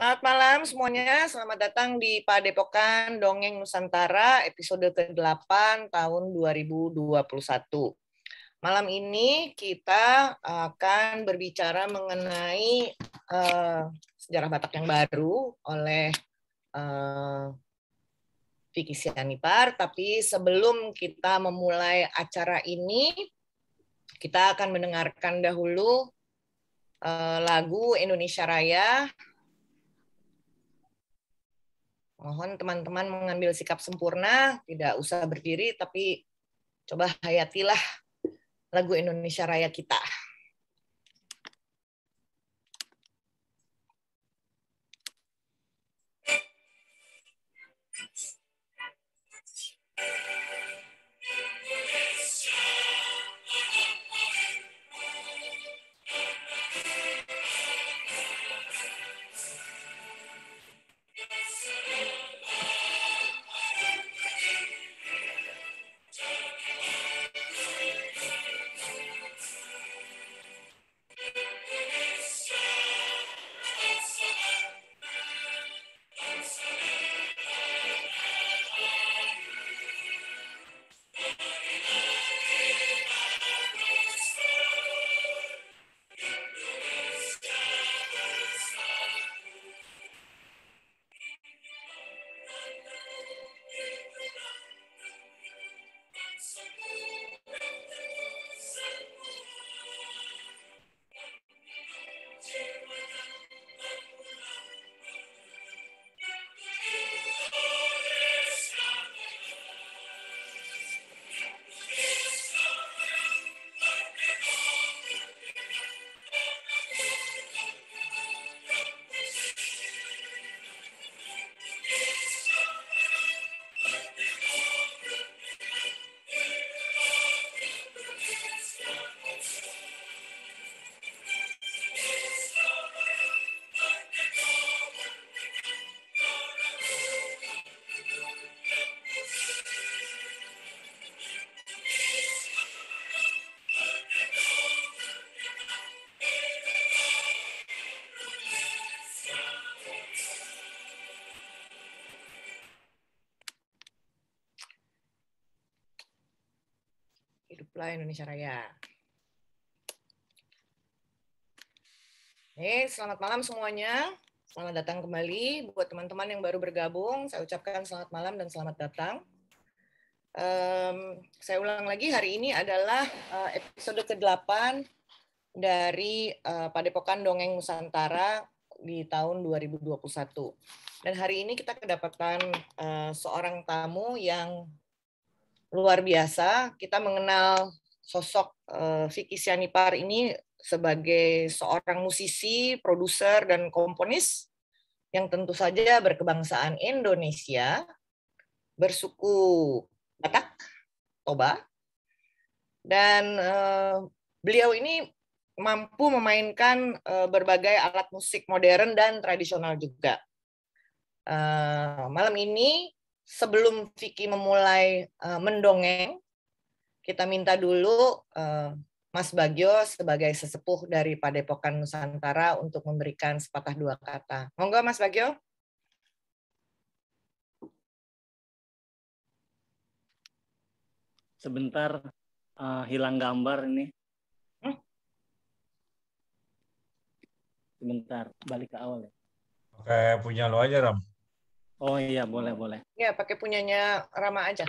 Selamat malam semuanya, selamat datang di Padepokan Dongeng Nusantara episode ke-8 tahun 2021. Malam ini kita akan berbicara mengenai sejarah Batak yang baru oleh Vicky Sianipar, tapi sebelum kita memulai acara ini, kita akan mendengarkan dahulu lagu Indonesia Raya. Mohon teman-teman mengambil sikap sempurna, tidak usah berdiri, tapi coba hayatilah lagu Indonesia Raya kita. Hiduplah Indonesia Raya. Selamat malam semuanya. Selamat datang kembali. Buat teman-teman yang baru bergabung, saya ucapkan selamat malam dan selamat datang. Saya ulang lagi, hari ini adalah episode ke-8 dari Padepokan Dongeng Nusantara di tahun 2021. Dan hari ini kita kedapatan seorang tamu yang luar biasa. Kita mengenal sosok Vicky Sianipar ini sebagai seorang musisi, produser, dan komponis yang tentu saja berkebangsaan Indonesia, bersuku Batak, Toba, dan beliau ini mampu memainkan berbagai alat musik modern dan tradisional juga. Malam ini, sebelum Vicky memulai mendongeng, kita minta dulu Mas Bagio sebagai sesepuh dari Padepokan Nusantara untuk memberikan sepatah dua kata. Monggo Mas Bagio. Sebentar, hilang gambar ini. Sebentar, balik ke awal ya. Oke, punya lo aja, Ram. Oh iya, boleh. Ya, pakai punyanya Rama aja.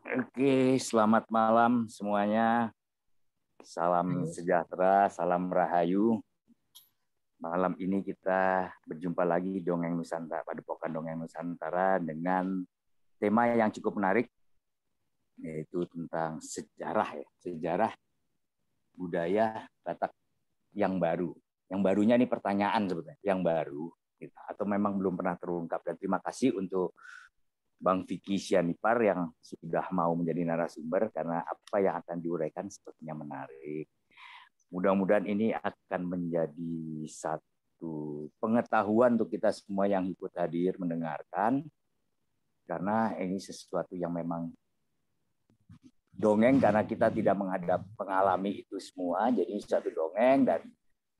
Oke, selamat malam semuanya. Salam sejahtera, salam rahayu. Malam ini kita berjumpa lagi Dongeng Nusantara, Padepokan Dongeng Nusantara dengan tema yang cukup menarik, yaitu tentang sejarah budaya Batak yang baru. Yang barunya ini pertanyaan sebetulnya, yang baru, atau memang belum pernah terungkap. Dan terima kasih untuk Bang Vicky Sianipar yang sudah mau menjadi narasumber, karena apa yang akan diuraikan sepertinya menarik. Mudah-mudahan ini akan menjadi satu pengetahuan untuk kita semua yang ikut hadir mendengarkan, karena ini sesuatu yang memang dongeng karena kita tidak mengalami itu semua, jadi satu dongeng, dan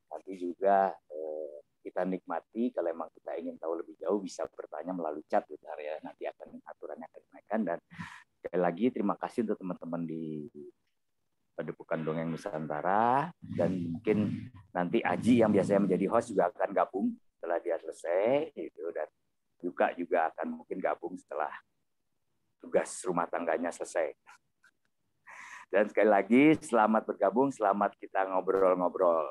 nanti juga kita nikmati. Kalau memang kita ingin tahu lebih jauh bisa bertanya melalui chat ya, nanti akan aturannya akan dinaikkan. Dan sekali lagi terima kasih untuk teman-teman di Padepokan Dongeng Nusantara, dan mungkin nanti Aji yang biasanya menjadi host juga akan gabung setelah dia selesai gitu, dan juga akan mungkin gabung setelah tugas rumah tangganya selesai. Dan sekali lagi selamat bergabung, selamat kita ngobrol-ngobrol.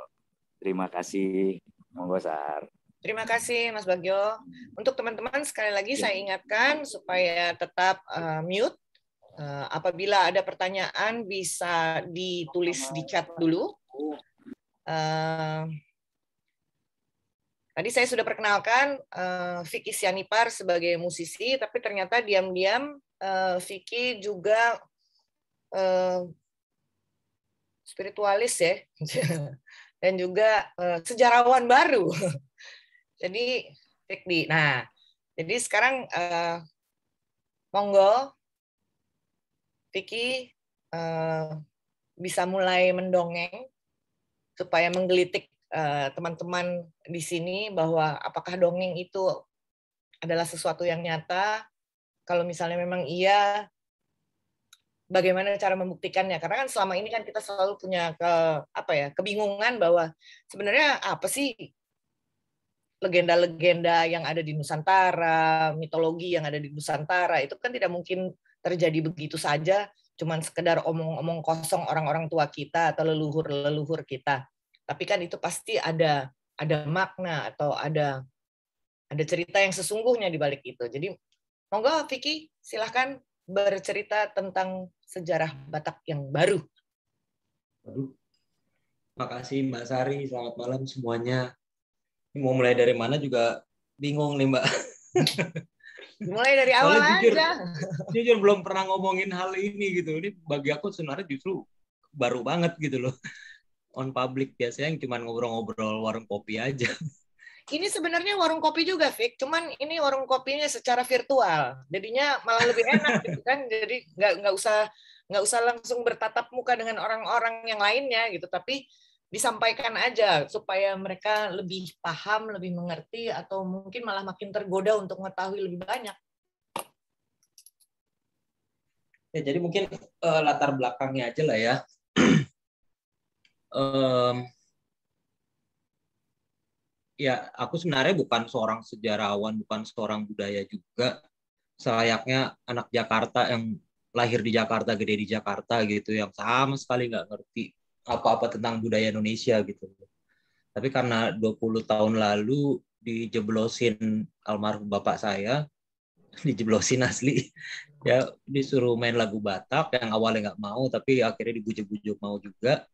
Terima kasih, monggo Sar. Terima kasih Mas Bagio. Untuk teman-teman sekali lagi saya ingatkan supaya tetap mute. Apabila ada pertanyaan bisa ditulis di chat dulu. Tadi saya sudah perkenalkan Vicky Sianipar sebagai musisi, tapi ternyata diam-diam Vicky juga spiritualis ya, dan juga sejarawan baru. Jadi Vicky. Nah, jadi sekarang monggo Vicky bisa mulai mendongeng supaya menggelitik teman-teman di sini bahwa apakah dongeng itu adalah sesuatu yang nyata. Kalau misalnya memang iya, bagaimana cara membuktikannya? Karena kan selama ini kan kita selalu punya kebingungan bahwa sebenarnya apa sih legenda-legenda yang ada di Nusantara, mitologi yang ada di Nusantara, itu kan tidak mungkin terjadi begitu saja, cuman sekedar omong-omong kosong orang-orang tua kita atau leluhur-leluhur kita. Tapi kan itu pasti ada makna atau ada cerita yang sesungguhnya di balik itu. Jadi monggo Vicky, silahkan bercerita tentang sejarah Batak yang baru. Aduh, makasih Mbak Sari, selamat malam semuanya. Ini mau mulai dari mana juga bingung nih Mbak. Mulai dari awal aja. Jujur belum pernah ngomongin hal ini gitu. Ini bagi aku sebenarnya justru baru banget gitu loh. On public biasanya yang cuma ngobrol-ngobrol warung kopi aja. Ini sebenarnya warung kopi juga, Vic. Cuman ini warung kopinya secara virtual. Jadinya malah lebih enak gitu kan. Jadi nggak usah langsung bertatap muka dengan orang-orang yang lainnya gitu. Tapi disampaikan aja supaya mereka lebih paham, lebih mengerti, atau mungkin malah makin tergoda untuk mengetahui lebih banyak. Ya, jadi mungkin latar belakangnya aja lah ya. Ya, aku sebenarnya bukan seorang sejarawan, bukan seorang budaya juga. Selayaknya anak Jakarta yang lahir di Jakarta, gede di Jakarta gitu, yang sama sekali nggak ngerti apa-apa tentang budaya Indonesia gitu. Tapi karena 20 tahun lalu dijeblosin almarhum bapak saya, dijeblosin asli, ya disuruh main lagu Batak yang awalnya nggak mau, tapi akhirnya dibujuk-bujuk mau juga.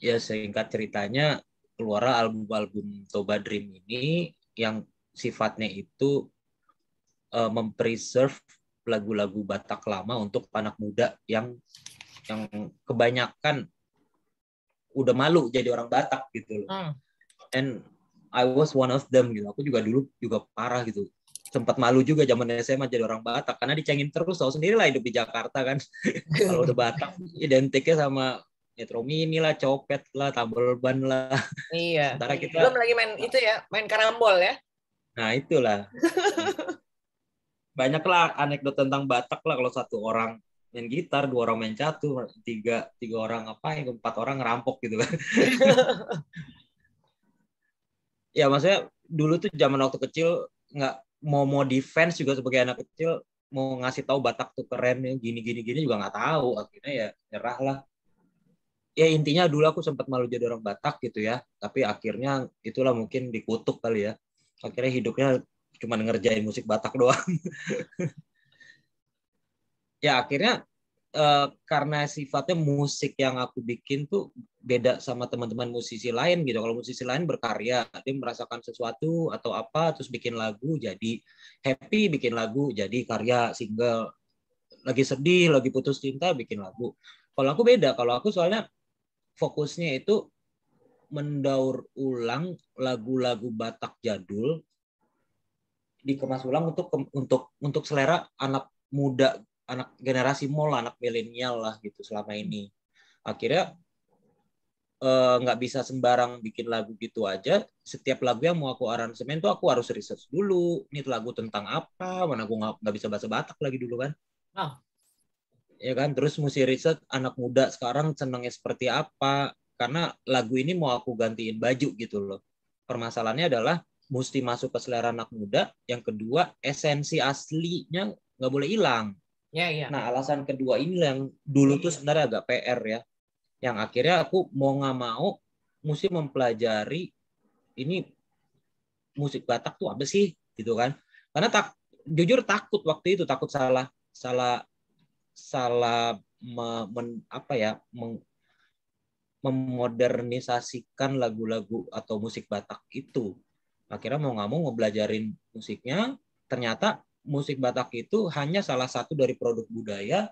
Ya singkat ceritanya keluar album Toba Dream ini yang sifatnya itu mempreserve lagu-lagu Batak lama untuk anak muda yang kebanyakan udah malu jadi orang Batak gitu loh. And I was one of them gitu. Aku juga dulu juga parah gitu. Sempat malu juga zaman SMA jadi orang Batak karena dicengin terus. Tahu sendiri lah hidup di Jakarta kan. Kalau udah Batak identiknya sama Metro Mini lah, copet lah, tambal ban lah. Iya. Sementara kita belum lagi main itu ya, main karambol ya. Nah, itulah. Banyaklah anekdot tentang Batak lah. Kalau satu orang main gitar, 2 orang main catur, 3 orang apa, 4 orang ngerampok gitu kan. Ya maksudnya dulu tuh zaman waktu kecil nggak mau defense juga sebagai anak kecil, mau ngasih tahu Batak tuh keren ya gini juga nggak tahu, akhirnya ya nyerah lah. Ya intinya dulu aku sempat malu jadi orang Batak gitu ya, tapi akhirnya itulah mungkin dikutuk kali ya, akhirnya hidupnya cuma ngerjain musik Batak doang. Ya akhirnya karena sifatnya musik yang aku bikin tuh beda sama teman-teman musisi lain gitu. Kalau musisi lain berkarya, dia merasakan sesuatu atau apa, terus bikin lagu, jadi happy, bikin lagu, jadi karya single. Lagi sedih, lagi putus cinta, bikin lagu. Kalau aku beda, kalau aku soalnya fokusnya itu mendaur ulang lagu-lagu Batak jadul, dikemas ulang untuk selera anak muda anak generasi mall, anak milenial lah gitu selama ini. Akhirnya nggak bisa sembarang bikin lagu gitu aja. Setiap lagu yang mau aku aransemen tuh aku harus research dulu. Ini lagu tentang apa? Mana aku nggak bisa bahasa Batak lagi dulu kan. Oh. Ya kan, terus mesti riset anak muda sekarang senangnya seperti apa. Karena lagu ini mau aku gantiin baju gitu loh. Permasalahannya adalah mesti masuk ke selera anak muda. Yang kedua, esensi aslinya nggak boleh hilang. Ya, ya. Nah, alasan kedua ini yang dulu tuh sebenarnya agak PR ya. Yang akhirnya aku mau nggak mau mesti mempelajari ini musik Batak tuh apa sih gitu kan. Karena jujur takut waktu itu, takut salah memodernisasikan lagu-lagu atau musik Batak itu. Akhirnya mau nggak mau belajarin musiknya, ternyata musik Batak itu hanya salah satu dari produk budaya.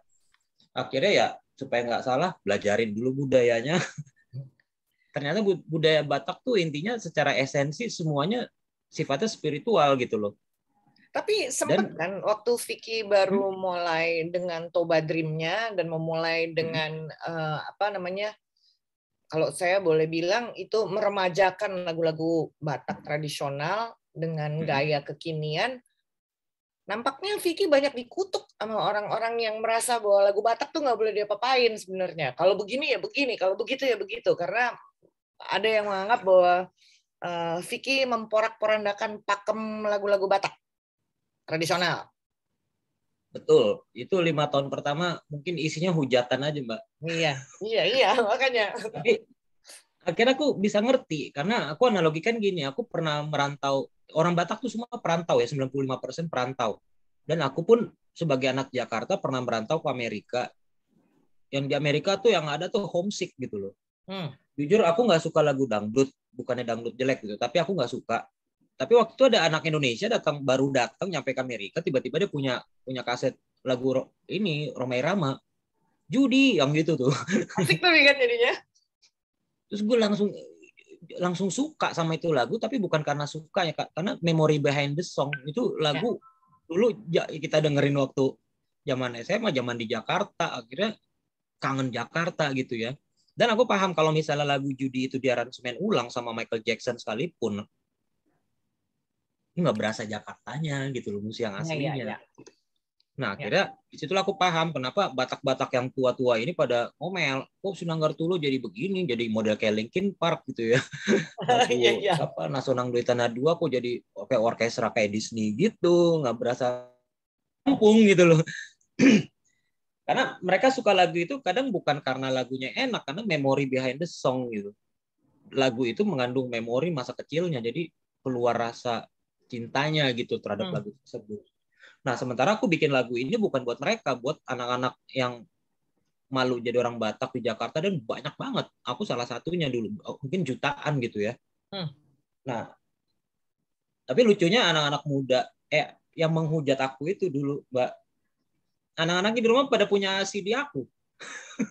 Akhirnya ya supaya nggak salah, belajarin dulu budayanya. Ternyata budaya Batak tuh intinya secara esensi semuanya sifatnya spiritual gitu loh. Tapi sempat kan waktu Vicky baru mulai dengan Toba Dream-nya dan memulai dengan kalau saya boleh bilang itu meremajakan lagu-lagu Batak tradisional dengan gaya kekinian. Nampaknya Vicky banyak dikutuk sama orang-orang yang merasa bahwa lagu Batak tuh nggak boleh diapa-apain sebenarnya. Kalau begini ya begini, kalau begitu ya begitu. Karena ada yang menganggap bahwa Vicky memporak-porandakan pakem lagu-lagu Batak tradisional. Betul, itu 5 tahun pertama mungkin isinya hujatan aja, Mbak. Iya, makanya. Tapi akhirnya aku bisa ngerti, karena aku analogikan gini, aku pernah merantau, orang Batak tuh semua perantau ya, 95% perantau. Dan aku pun sebagai anak Jakarta pernah merantau ke Amerika. Yang di Amerika tuh yang ada tuh homesick gitu loh. Jujur aku nggak suka lagu dangdut, bukannya dangdut jelek gitu, tapi aku nggak suka. Tapi waktu itu ada anak Indonesia baru datang nyampe ke Amerika, tiba-tiba dia punya kaset lagu ini Romai Rama, Judi yang gitu tuh. Asik tapi kan jadinya. Terus gue langsung suka sama itu lagu, tapi bukan karena suka ya Kak, karena memory behind the song. Itu lagu dulu kita dengerin waktu zaman SMA, zaman di Jakarta, akhirnya kangen Jakarta gitu ya. Dan aku paham kalau misalnya lagu Judi itu diaransemen ulang sama Michael Jackson sekalipun, nggak berasa Jakartanya gitu loh, musik yang aslinya. Ya. Nah akhirnya disitulah aku paham kenapa Batak-Batak yang tua-tua ini pada ngomel, kok Sunanggar Tulo jadi begini, jadi model kayak Linkin Park gitu ya. Apa Nasonang Duit Tanah Dua kok jadi kayak orkestra kayak Disney gitu, nggak berasa kampung gitu loh. Karena mereka suka lagu itu kadang bukan karena lagunya enak, karena memori behind the song gitu. Lagu itu mengandung memori masa kecilnya, jadi keluar rasa cintanya gitu terhadap lagu tersebut. Nah, sementara aku bikin lagu ini bukan buat mereka, buat anak-anak yang malu jadi orang Batak di Jakarta, dan banyak banget. Aku salah satunya dulu, mungkin jutaan gitu ya. Nah, tapi lucunya anak-anak muda yang menghujat aku itu dulu, Mbak. Anak-anak di rumah pada punya CD aku.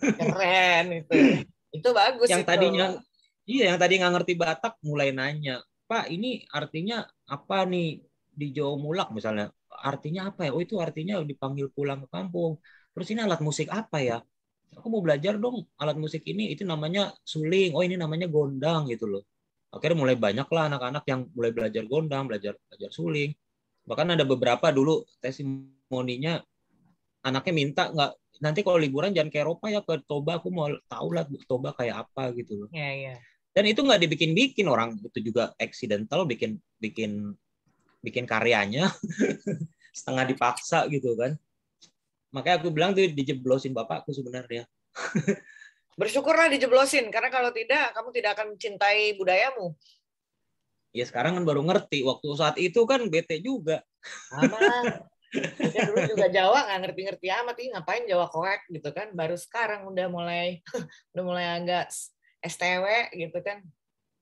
Keren itu. Itu bagus yang itu. Yang tadi nggak ngerti Batak mulai nanya, Pak, ini artinya apa nih di Jawa Mulak misalnya? Artinya apa ya? Oh, itu artinya dipanggil pulang ke kampung. Terus ini alat musik apa ya? Aku mau belajar dong alat musik ini. Itu namanya suling. Oh, ini namanya gondang gitu loh. Akhirnya mulai banyak lah anak-anak yang mulai belajar gondang, belajar suling. Bahkan ada beberapa dulu testimoninya anaknya minta nggak, nanti kalau liburan jangan ke Eropa ya, ke Toba, aku mau tahu lah Toba kayak apa gitu loh. Iya. Dan itu nggak dibikin-bikin, orang itu juga accidental bikin karyanya setengah dipaksa gitu kan. Makanya aku bilang tuh dijeblosin bapakku sebenarnya. Bersyukurlah dijeblosin, karena kalau tidak kamu tidak akan mencintai budayamu. Ya sekarang kan baru ngerti, waktu saat itu kan bete juga. Ya dulu juga Jawa nggak ngerti-ngerti amat, ngapain Jawa koek gitu kan. Baru sekarang udah mulai agak STW gitu kan.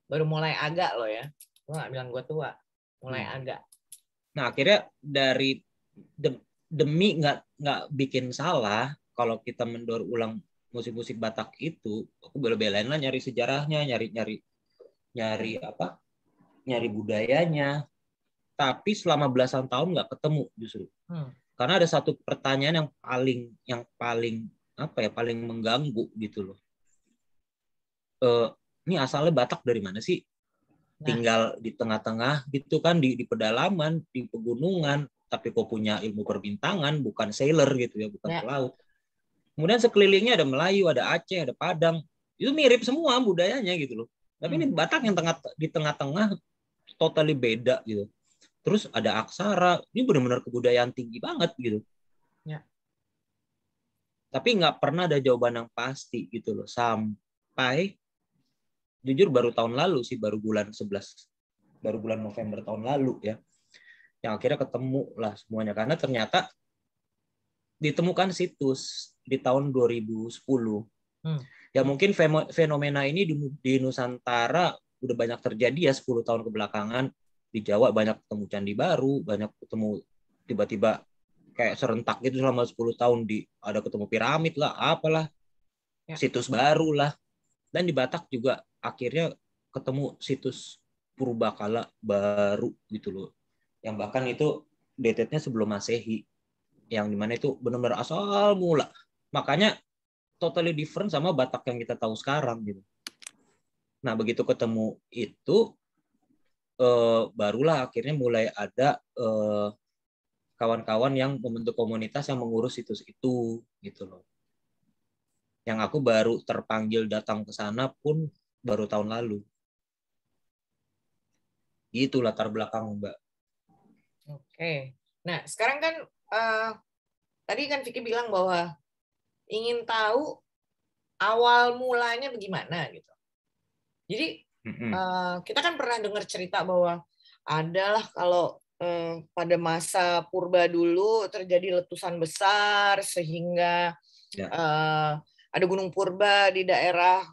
Baru mulai agak loh ya. Gue nggak bilang gue tua. Mulai agak. Nah akhirnya dari demi nggak bikin salah, kalau kita mendaur ulang musik-musik Batak itu, aku bela-belain lah nyari sejarahnya, nyari budayanya. Tapi selama belasan tahun nggak ketemu justru. Karena ada satu pertanyaan yang paling paling mengganggu gitu loh. Ini asalnya Batak dari mana sih? Tinggal di tengah-tengah gitu kan, di pedalaman, di pegunungan, tapi kok punya ilmu perbintangan, bukan sailor gitu ya, bukan pelaut. Kemudian sekelilingnya ada Melayu, ada Aceh, ada Padang. Itu mirip semua budayanya gitu loh. Tapi ini Batak yang di tengah-tengah totally beda gitu. Terus ada aksara, ini benar-benar kebudayaan tinggi banget gitu. Ya. Tapi nggak pernah ada jawaban yang pasti gitu loh. Sampai jujur baru tahun lalu sih, baru bulan November tahun lalu ya, yang akhirnya ketemu lah semuanya. Karena ternyata ditemukan situs di tahun 2010. Ya mungkin fenomena ini di Nusantara udah banyak terjadi ya 10 tahun kebelakangan. Di Jawa banyak ketemu candi baru, banyak ketemu tiba-tiba kayak serentak gitu selama 10 tahun ada ketemu piramid lah, apalah, situs baru lah. Dan di Batak juga akhirnya ketemu situs purbakala baru gitu loh. Yang bahkan itu dated-nya sebelum Masehi. Yang dimana itu benar-benar asal mula. Makanya totally different sama Batak yang kita tahu sekarang gitu. Nah, begitu ketemu itu barulah akhirnya mulai ada kawan-kawan yang membentuk komunitas yang mengurus situs itu gitu loh. Yang aku baru terpanggil datang ke sana pun baru tahun lalu. Itu latar belakang, Mbak. Oke. Nah, sekarang kan tadi kan Vicky bilang bahwa ingin tahu awal mulanya bagaimana gitu. Jadi kita kan pernah dengar cerita bahwa adalah kalau pada masa purba dulu terjadi letusan besar sehingga ada gunung purba di daerah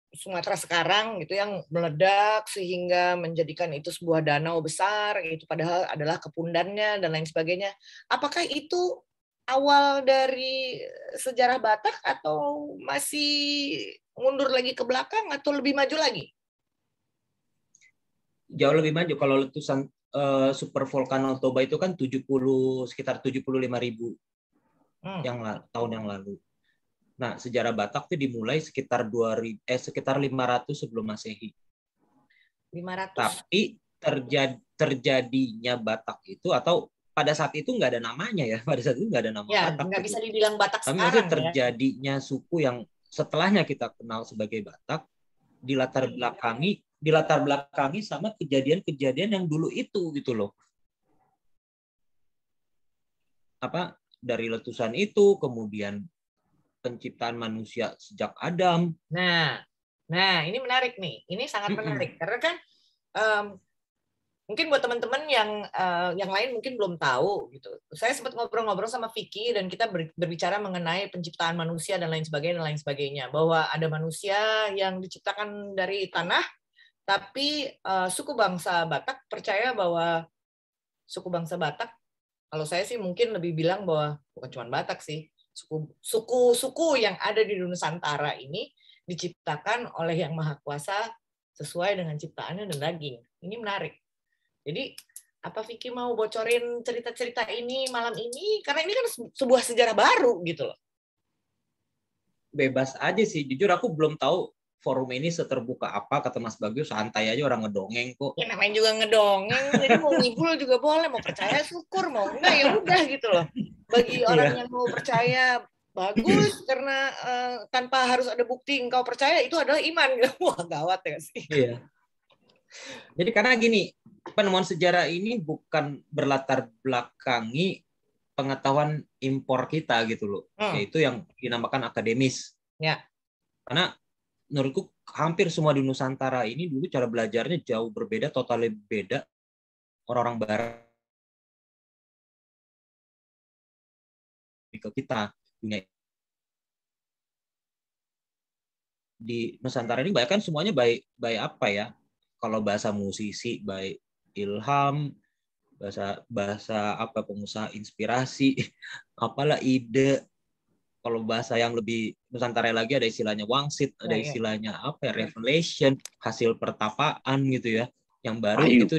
Sumatera sekarang gitu yang meledak sehingga menjadikan itu sebuah danau besar, itu padahal adalah kepundannya dan lain sebagainya. Apakah itu awal dari sejarah Batak atau masih mundur lagi ke belakang atau lebih maju lagi? Jauh lebih maju. Kalau letusan super volcano Toba itu kan sekitar 75.000 tahun yang lalu. Nah, sejarah Batak itu dimulai sekitar 500 sebelum Masehi. 500. Tapi terjadinya Batak itu, atau pada saat itu nggak ada namanya ya, pada saat itu nggak ada nama Batak. Nggak bisa dibilang Batak tapi sekarang. Tapi terjadinya suku yang setelahnya kita kenal sebagai Batak dilatar belakangi sama kejadian-kejadian yang dulu itu gitu loh. Dari letusan itu, kemudian penciptaan manusia sejak Adam. Nah, ini menarik nih. Ini sangat menarik karena kan mungkin buat teman-teman yang lain mungkin belum tahu gitu. Saya sempat ngobrol-ngobrol sama Vicky dan kita berbicara mengenai penciptaan manusia dan lain sebagainya. Bahwa ada manusia yang diciptakan dari tanah, tapi suku bangsa Batak percaya bahwa suku bangsa Batak, kalau saya sih mungkin lebih bilang bahwa bukan cuma Batak sih, suku yang ada di Nusantara ini diciptakan oleh Yang Maha Kuasa sesuai dengan ciptaannya dan daging. Ini menarik. Jadi, apa Vicky mau bocorin cerita-cerita ini malam ini? Karena ini kan sebuah sejarah baru gitu loh. Bebas aja sih. Jujur aku belum tahu forum ini seterbuka apa. Kata Mas Bagio, santai aja, orang ngedongeng kok. Ya namanya juga ngedongeng. Jadi mau ngibul juga boleh. Mau percaya syukur, mau enggak ya udah gitu loh. Bagi orang yang mau percaya bagus, karena tanpa harus ada bukti engkau percaya, itu adalah iman. Wah, gawat ya sih. Iya. Jadi karena gini, penemuan sejarah ini bukan berlatar belakangi pengetahuan impor kita gitu loh, yaitu yang dinamakan akademis. Ya. Karena menurutku hampir semua di Nusantara ini dulu cara belajarnya jauh berbeda, totalnya beda. Orang-orang Barat ke kita punya di Nusantara ini bahkan semuanya baik apa ya? Kalau bahasa musisi baik ilham, bahasa apa pengusaha inspirasi, apalah ide. Kalau bahasa yang lebih Nusantara lagi ada istilahnya wangsit, ada istilahnya apa ya, revelation, hasil pertapaan gitu ya. Yang baru itu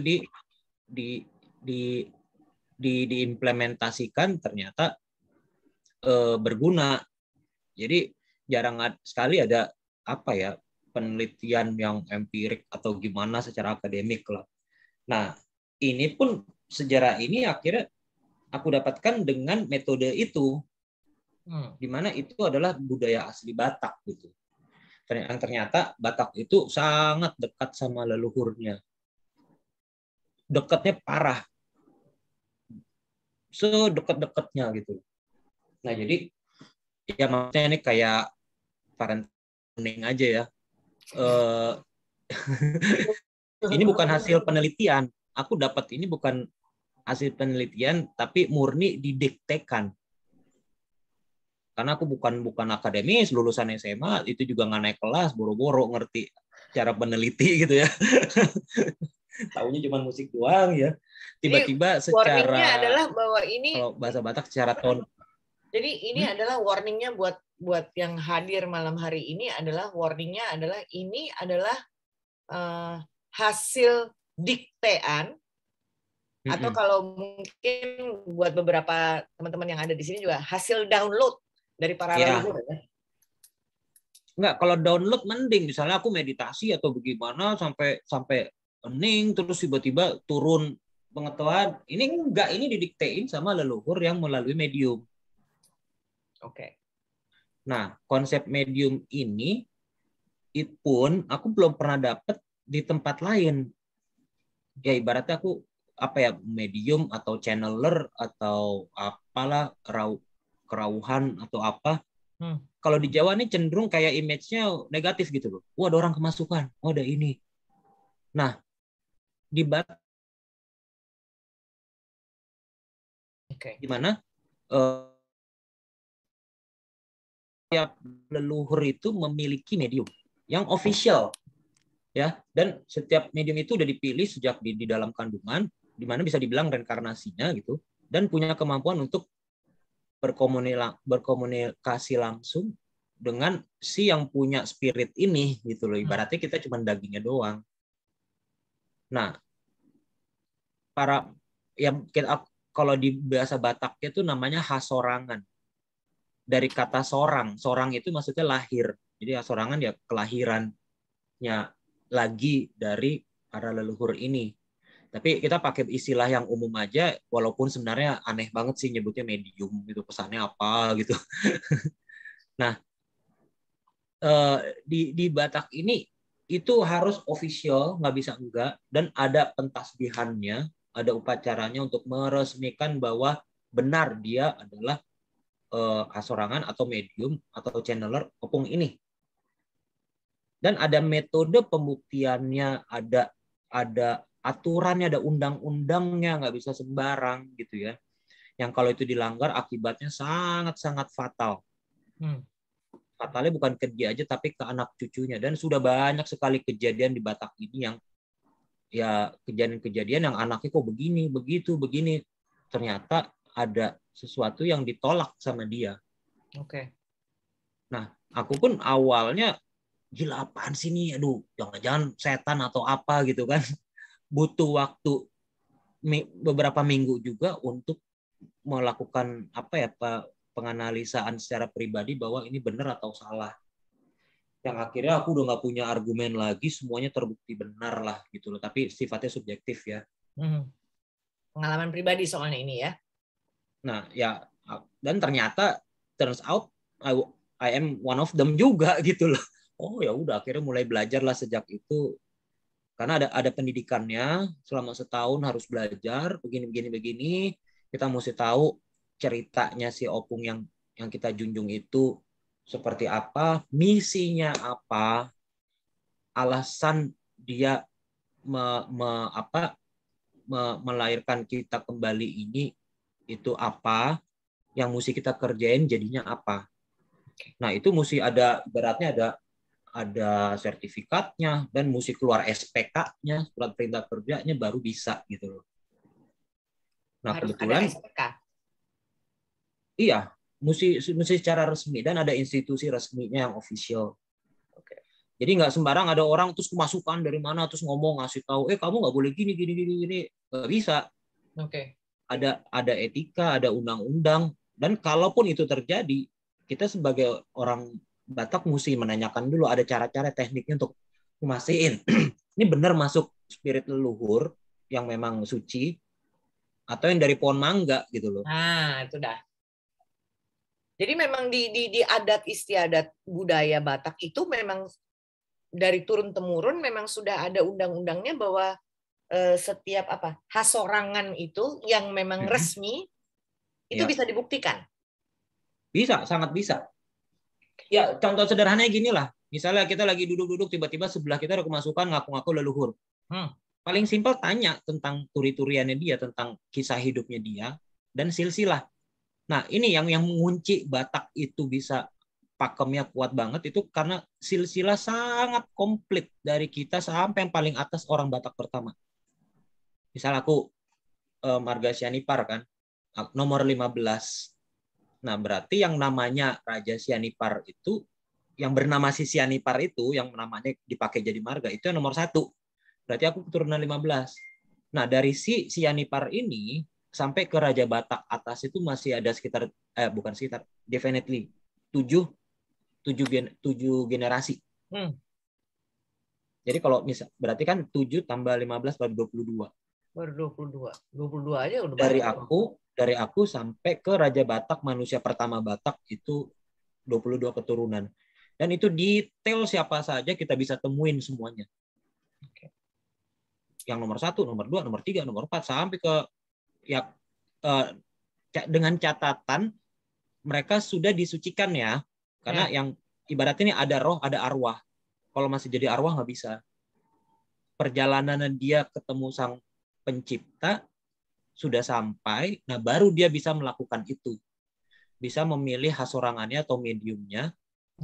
diimplementasikan ternyata berguna. Jadi jarang sekali ada apa ya penelitian yang empirik atau gimana secara akademik lah. Nah, ini pun sejarah ini akhirnya aku dapatkan dengan metode itu, di mana itu adalah budaya asli Batak gitu. Ternyata Batak itu sangat dekat sama leluhurnya, dekatnya parah, sedekat-dekatnya gitu. Nah, jadi ya maksudnya ini kayak parenting aja ya. Ini bukan hasil penelitian. Aku dapat ini bukan hasil penelitian, tapi murni didiktekan. Karena aku bukan akademis, lulusan SMA, itu juga nggak naik kelas, boro-boro ngerti cara peneliti gitu ya. Taunya cuma musik doang ya. Tiba-tiba secara warningnya adalah bahwa ini kalau bahasa Batak secara ton. Jadi ini adalah warningnya buat yang hadir malam hari ini adalah warningnya adalah ini adalah hasil diktean atau kalau mungkin buat beberapa teman-teman yang ada di sini juga hasil download dari para leluhur ya. Enggak, kalau download mending misalnya aku meditasi atau bagaimana sampai hening terus tiba-tiba turun pengetahuan. Ini enggak, ini didiktein sama leluhur yang melalui medium. Oke. Nah, konsep medium ini pun aku belum pernah dapat di tempat lain. Ya ibaratnya aku medium atau channeler atau apalah kerauhan atau apa. Kalau di Jawa nih cenderung kayak image-nya negatif gitu loh. Wah, ada orang kemasukan. Oh, ada ini. Nah, di Batak gimana? Setiap leluhur itu memiliki medium yang official. Ya, dan setiap medium itu udah dipilih sejak di dalam kandungan, di mana bisa dibilang reinkarnasinya gitu, dan punya kemampuan untuk berkomunikasi langsung dengan si yang punya spirit ini gitu loh. Ibaratnya kita cuma dagingnya doang. Nah, kalau di bahasa Bataknya itu namanya hasorangan. Dari kata sorang. Sorang itu maksudnya lahir. Jadi hasorangan ya kelahirannya lagi dari para leluhur ini. Tapi kita pakai istilah yang umum aja, walaupun sebenarnya aneh banget sih nyebutnya medium gitu, pesannya apa gitu. Nah, di Batak ini itu harus official, nggak bisa enggak, dan ada pentasbihannya, ada upacaranya untuk meresmikan bahwa benar dia adalah asorangan atau medium atau channeler opung ini. Dan ada metode pembuktiannya, ada aturannya, ada undang-undangnya, nggak bisa sembarang gitu ya. Yang kalau itu dilanggar akibatnya sangat-sangat fatal. Fatalnya bukan ke dia aja tapi ke anak cucunya. Dan sudah banyak sekali kejadian di Batak ini yang ya kejadian-kejadian yang anaknya kok begini, begitu, begini. Ternyata ada sesuatu yang ditolak sama dia. Oke. Nah, aku pun awalnya gila apaan sih nih, aduh jangan-jangan setan atau apa gitu kan. Butuh waktu beberapa minggu juga untuk melakukan penganalisaan secara pribadi bahwa ini benar atau salah. Yang akhirnya aku udah nggak punya argumen lagi, semuanya terbukti benar lah gitu loh. Tapi sifatnya subjektif ya. Pengalaman pribadi soalnya ini ya. Nah ya, dan ternyata turns out I am one of them juga gitu loh. Oh ya udah, akhirnya mulai belajar lah sejak itu. Karena ada pendidikannya, selama setahun harus belajar begini. Kita mesti tahu ceritanya si opung yang kita junjung itu seperti apa, misinya apa, alasan dia melahirkan kita kembali ini itu apa, yang mesti kita kerjain jadinya apa. Nah itu mesti ada, beratnya ada sertifikatnya dan mesti keluar SPK-nya, surat perintah kerjanya baru bisa gitu loh. Nah, harus kebetulan ada SPK. Iya, mesti secara resmi dan ada institusi resminya yang official. Jadi nggak sembarang ada orang terus kemasukan dari mana terus ngomong ngasih tahu, kamu nggak boleh gini, nggak bisa. Oke. ada etika, ada undang-undang, dan kalaupun itu terjadi, kita sebagai orang Batak mesti menanyakan dulu ada cara-cara tekniknya untuk memastikan ini benar masuk spirit leluhur yang memang suci atau yang dari pohon mangga gitu loh. Nah, itu dah. Jadi memang di adat istiadat budaya Batak itu memang dari turun temurun memang sudah ada undang-undangnya bahwa setiap hasorangan itu yang memang resmi itu bisa dibuktikan. Bisa, sangat bisa. Ya, contoh sederhananya gini lah. Misalnya kita lagi duduk-duduk, tiba-tiba sebelah kita ada kemasukan ngaku-ngaku leluhur. Paling simpel tanya tentang turi-turiannya dia, tentang kisah hidupnya dia, dan silsilah. Nah, ini yang mengunci Batak itu bisa pakemnya kuat banget itu karena silsilah sangat komplit dari kita sampai yang paling atas orang Batak pertama. Misal aku Marga Sianipar kan, nomor 15. Nah, berarti yang namanya Raja Sianipar itu, yang bernama si Sianipar itu, yang namanya dipakai jadi marga, itu yang nomor 1. Berarti aku keturunan 15. Nah, dari si Sianipar ini, sampai ke Raja Batak atas itu masih ada sekitar, bukan sekitar, definitely, 7 generasi. Jadi kalau misal, berarti kan 7 tambah 15 baru 22. Baru 22. 22 aja udah Dari aku sampai ke Raja Batak, manusia pertama Batak itu 22 keturunan. Dan itu detail siapa saja kita bisa temuin semuanya. Yang nomor 1, nomor 2, nomor 3, nomor 4 sampai ke dengan catatan mereka sudah disucikan ya. Karena yang ibaratnya ini ada roh, ada arwah. Kalau masih jadi arwah nggak bisa. Perjalanan dia ketemu sang pencipta sudah sampai, nah baru dia bisa melakukan itu. Bisa memilih hasorangannya atau mediumnya.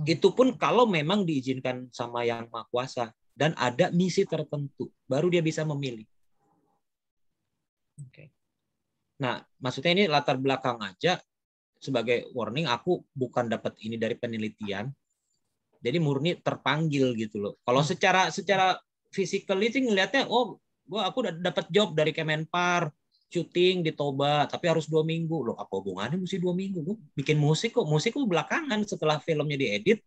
Itu pun kalau memang diizinkan sama Yang Maha Kuasa dan ada misi tertentu, baru dia bisa memilih. Nah, maksudnya ini latar belakang aja sebagai warning, aku bukan dapat ini dari penelitian. Jadi murni terpanggil gitu loh. Kalau secara physical itu ngelihatnya, aku udah dapat job dari Kemenpar, syuting di Toba, tapi harus 2 minggu loh. Apa hubungannya mesti 2 minggu? Gue bikin musik kok. Musik kok belakangan setelah filmnya diedit,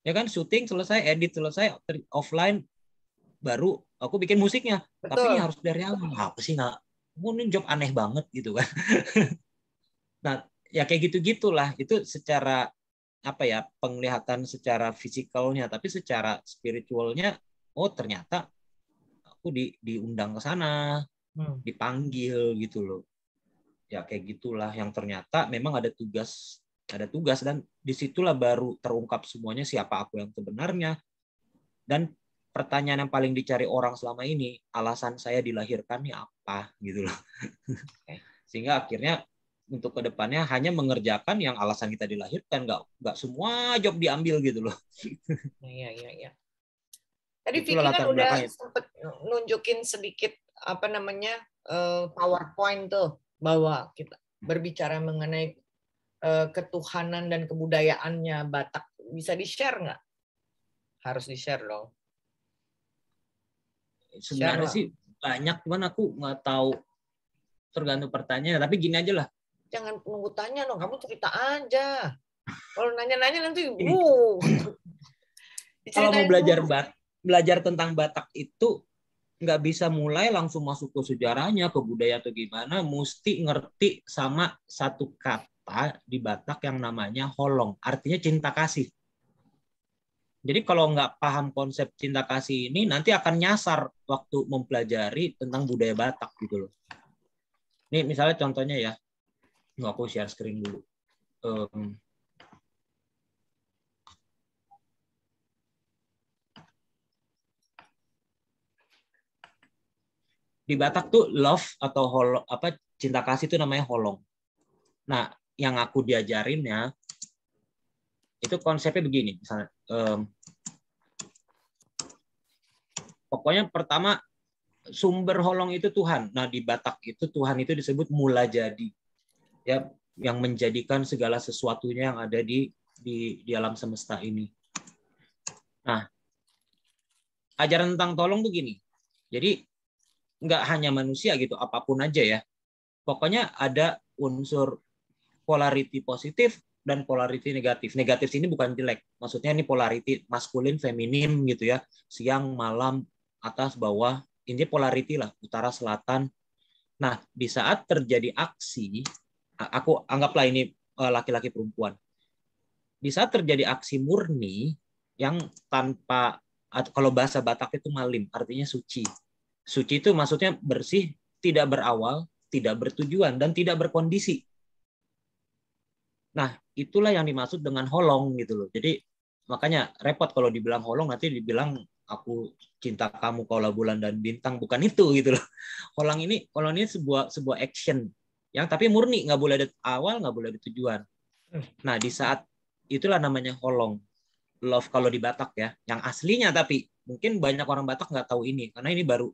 ya kan, syuting selesai, edit selesai, offline, baru aku bikin musiknya. Betul. Tapi ini harus dari awal. Apa sih nggak? Ini job aneh banget gitu kan. Nah, ya kayak gitu-gitulah. Itu secara penglihatan secara fisikalnya, tapi secara spiritualnya, ternyata aku diundang ke sana. Dipanggil gitu loh. Ya kayak gitulah, yang ternyata memang ada tugas dan disitulah baru terungkap semuanya siapa aku yang sebenarnya. Dan pertanyaan yang paling dicari orang selama ini, alasan saya dilahirkannya apa gitu loh. Sehingga akhirnya untuk kedepannya hanya mengerjakan yang alasan kita dilahirkan, nggak semua job diambil gitu loh. Iya. Tadi Vicky kan udah sempet nunjukin sedikit PowerPoint tuh, bahwa kita berbicara mengenai ketuhanan dan kebudayaannya Batak. Bisa di-share nggak? Harus di-share dong. Sebenarnya sih banyak, cuman aku nggak tahu, tergantung pertanyaan. Tapi gini aja lah. Jangan nunggu tanya dong, kamu cerita aja. Kalau nanya-nanya nanti, kalau mau belajar tentang Batak itu nggak bisa mulai langsung masuk ke sejarahnya, ke budaya atau gimana, mesti ngerti sama satu kata di Batak yang namanya holong, artinya cinta kasih. Jadi kalau nggak paham konsep cinta kasih ini, nanti akan nyasar waktu mempelajari tentang budaya Batak gitu loh. Ini misalnya contohnya ya, aku share screen dulu. Di Batak tuh love atau cinta kasih itu namanya holong. Nah, yang aku diajarinnya itu konsepnya begini, misalnya pokoknya pertama sumber holong itu Tuhan. Nah, di Batak itu Tuhan itu disebut mula jadi, ya, yang menjadikan segala sesuatunya yang ada di alam semesta ini. Nah, ajaran tentang tolong tuh gini. Jadi nggak hanya manusia gitu, apapun aja ya. pokoknya ada unsur polarity positif dan polarity negatif. Negatif ini bukan jelek, maksudnya ini polarity maskulin, feminim gitu ya, siang, malam, atas, bawah, ini polarity lah, utara, selatan. Nah, di saat terjadi aksi, aku anggaplah ini laki-laki perempuan. Di saat terjadi aksi murni yang tanpa, kalau bahasa Batak itu malim, artinya suci. Suci itu maksudnya bersih, tidak berawal, tidak bertujuan, dan tidak berkondisi. Nah, itulah yang dimaksud dengan holong gitu loh. Jadi makanya repot kalau dibilang holong, nanti dibilang aku cinta kamu kaulah bulan dan bintang, bukan itu gitu loh. Holong ini sebuah action yang tapi murni, nggak boleh ada awal, nggak boleh ada tujuan. Nah, di saat itulah namanya holong. Love kalau di Batak ya, yang aslinya, tapi mungkin banyak orang Batak nggak tahu ini karena ini baru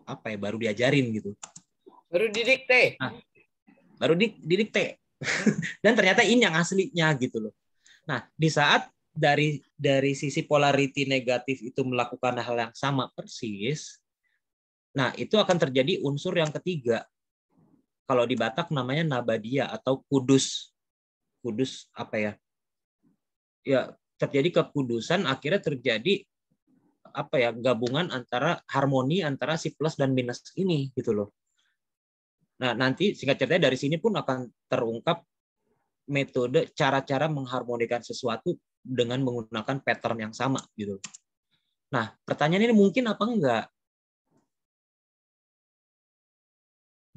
apa ya, baru diajarin gitu. Baru didikte. Nah, baru didikte. Dan ternyata ini yang aslinya gitu loh. Nah, di saat dari sisi polarity negatif itu melakukan hal yang sama persis, nah itu akan terjadi unsur yang ketiga. Kalau di Batak namanya nabadia atau kudus. Kudus apa ya? Ya, terjadi kekudusan, akhirnya terjadi apa ya, gabungan antara harmoni antara si plus dan minus ini gitu loh. Nah, nanti singkat ceritanya dari sini pun akan terungkap metode cara-cara mengharmonikan sesuatu dengan menggunakan pattern yang sama gitu. Nah, pertanyaan ini mungkin apa enggak?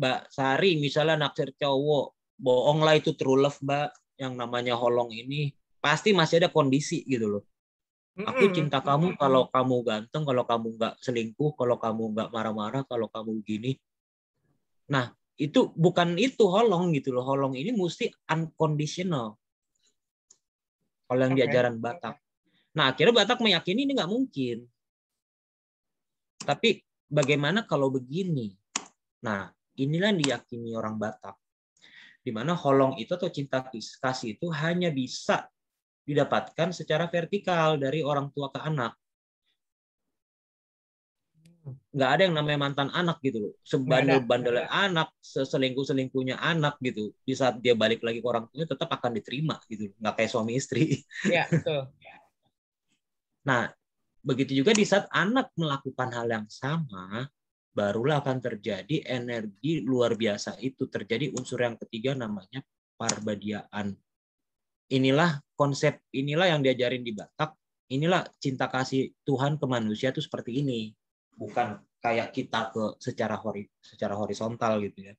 Mbak Sari misalnya naksir cowok, bohong lah itu true love, Mbak, yang namanya holong ini. Pasti masih ada kondisi gitu loh. Aku cinta kamu kalau kamu ganteng, kalau kamu nggak selingkuh, kalau kamu nggak marah-marah, kalau kamu gini. Nah, itu bukan itu holong gitu loh. Holong ini mesti unconditional. Kalau yang di ajaran Batak. Nah, akhirnya Batak meyakini ini nggak mungkin. Tapi bagaimana kalau begini? Nah, inilah yang diyakini orang Batak. Di mana holong itu atau cinta kasih itu hanya bisa didapatkan secara vertikal dari orang tua ke anak. Nggak ada yang namanya mantan anak gitu loh. Sebandel-bandelnya anak, seselingkuh-selingkuhnya anak gitu. Di saat dia balik lagi ke orang tuanya tetap akan diterima gitu. Nggak kayak suami istri. Ya, betul. Nah, begitu juga di saat anak melakukan hal yang sama, barulah akan terjadi energi luar biasa itu. Terjadi unsur yang ketiga namanya parbadiaan. Inilah konsep, inilah yang diajarin di Batak. Inilah cinta kasih Tuhan ke manusia itu seperti ini. Bukan kayak kita secara horizontal gitu ya.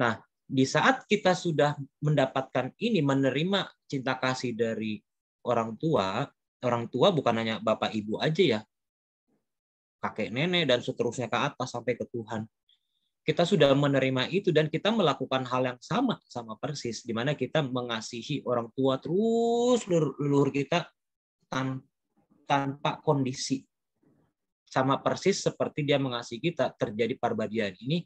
Nah, di saat kita sudah mendapatkan ini, menerima cinta kasih dari orang tua bukan hanya bapak ibu aja ya, kakek nenek dan seterusnya ke atas sampai ke Tuhan. Kita sudah menerima itu dan kita melakukan hal yang sama persis, di mana kita mengasihi orang tua terus leluhur kita tanpa kondisi. Sama persis seperti dia mengasihi kita, terjadi parbadian ini,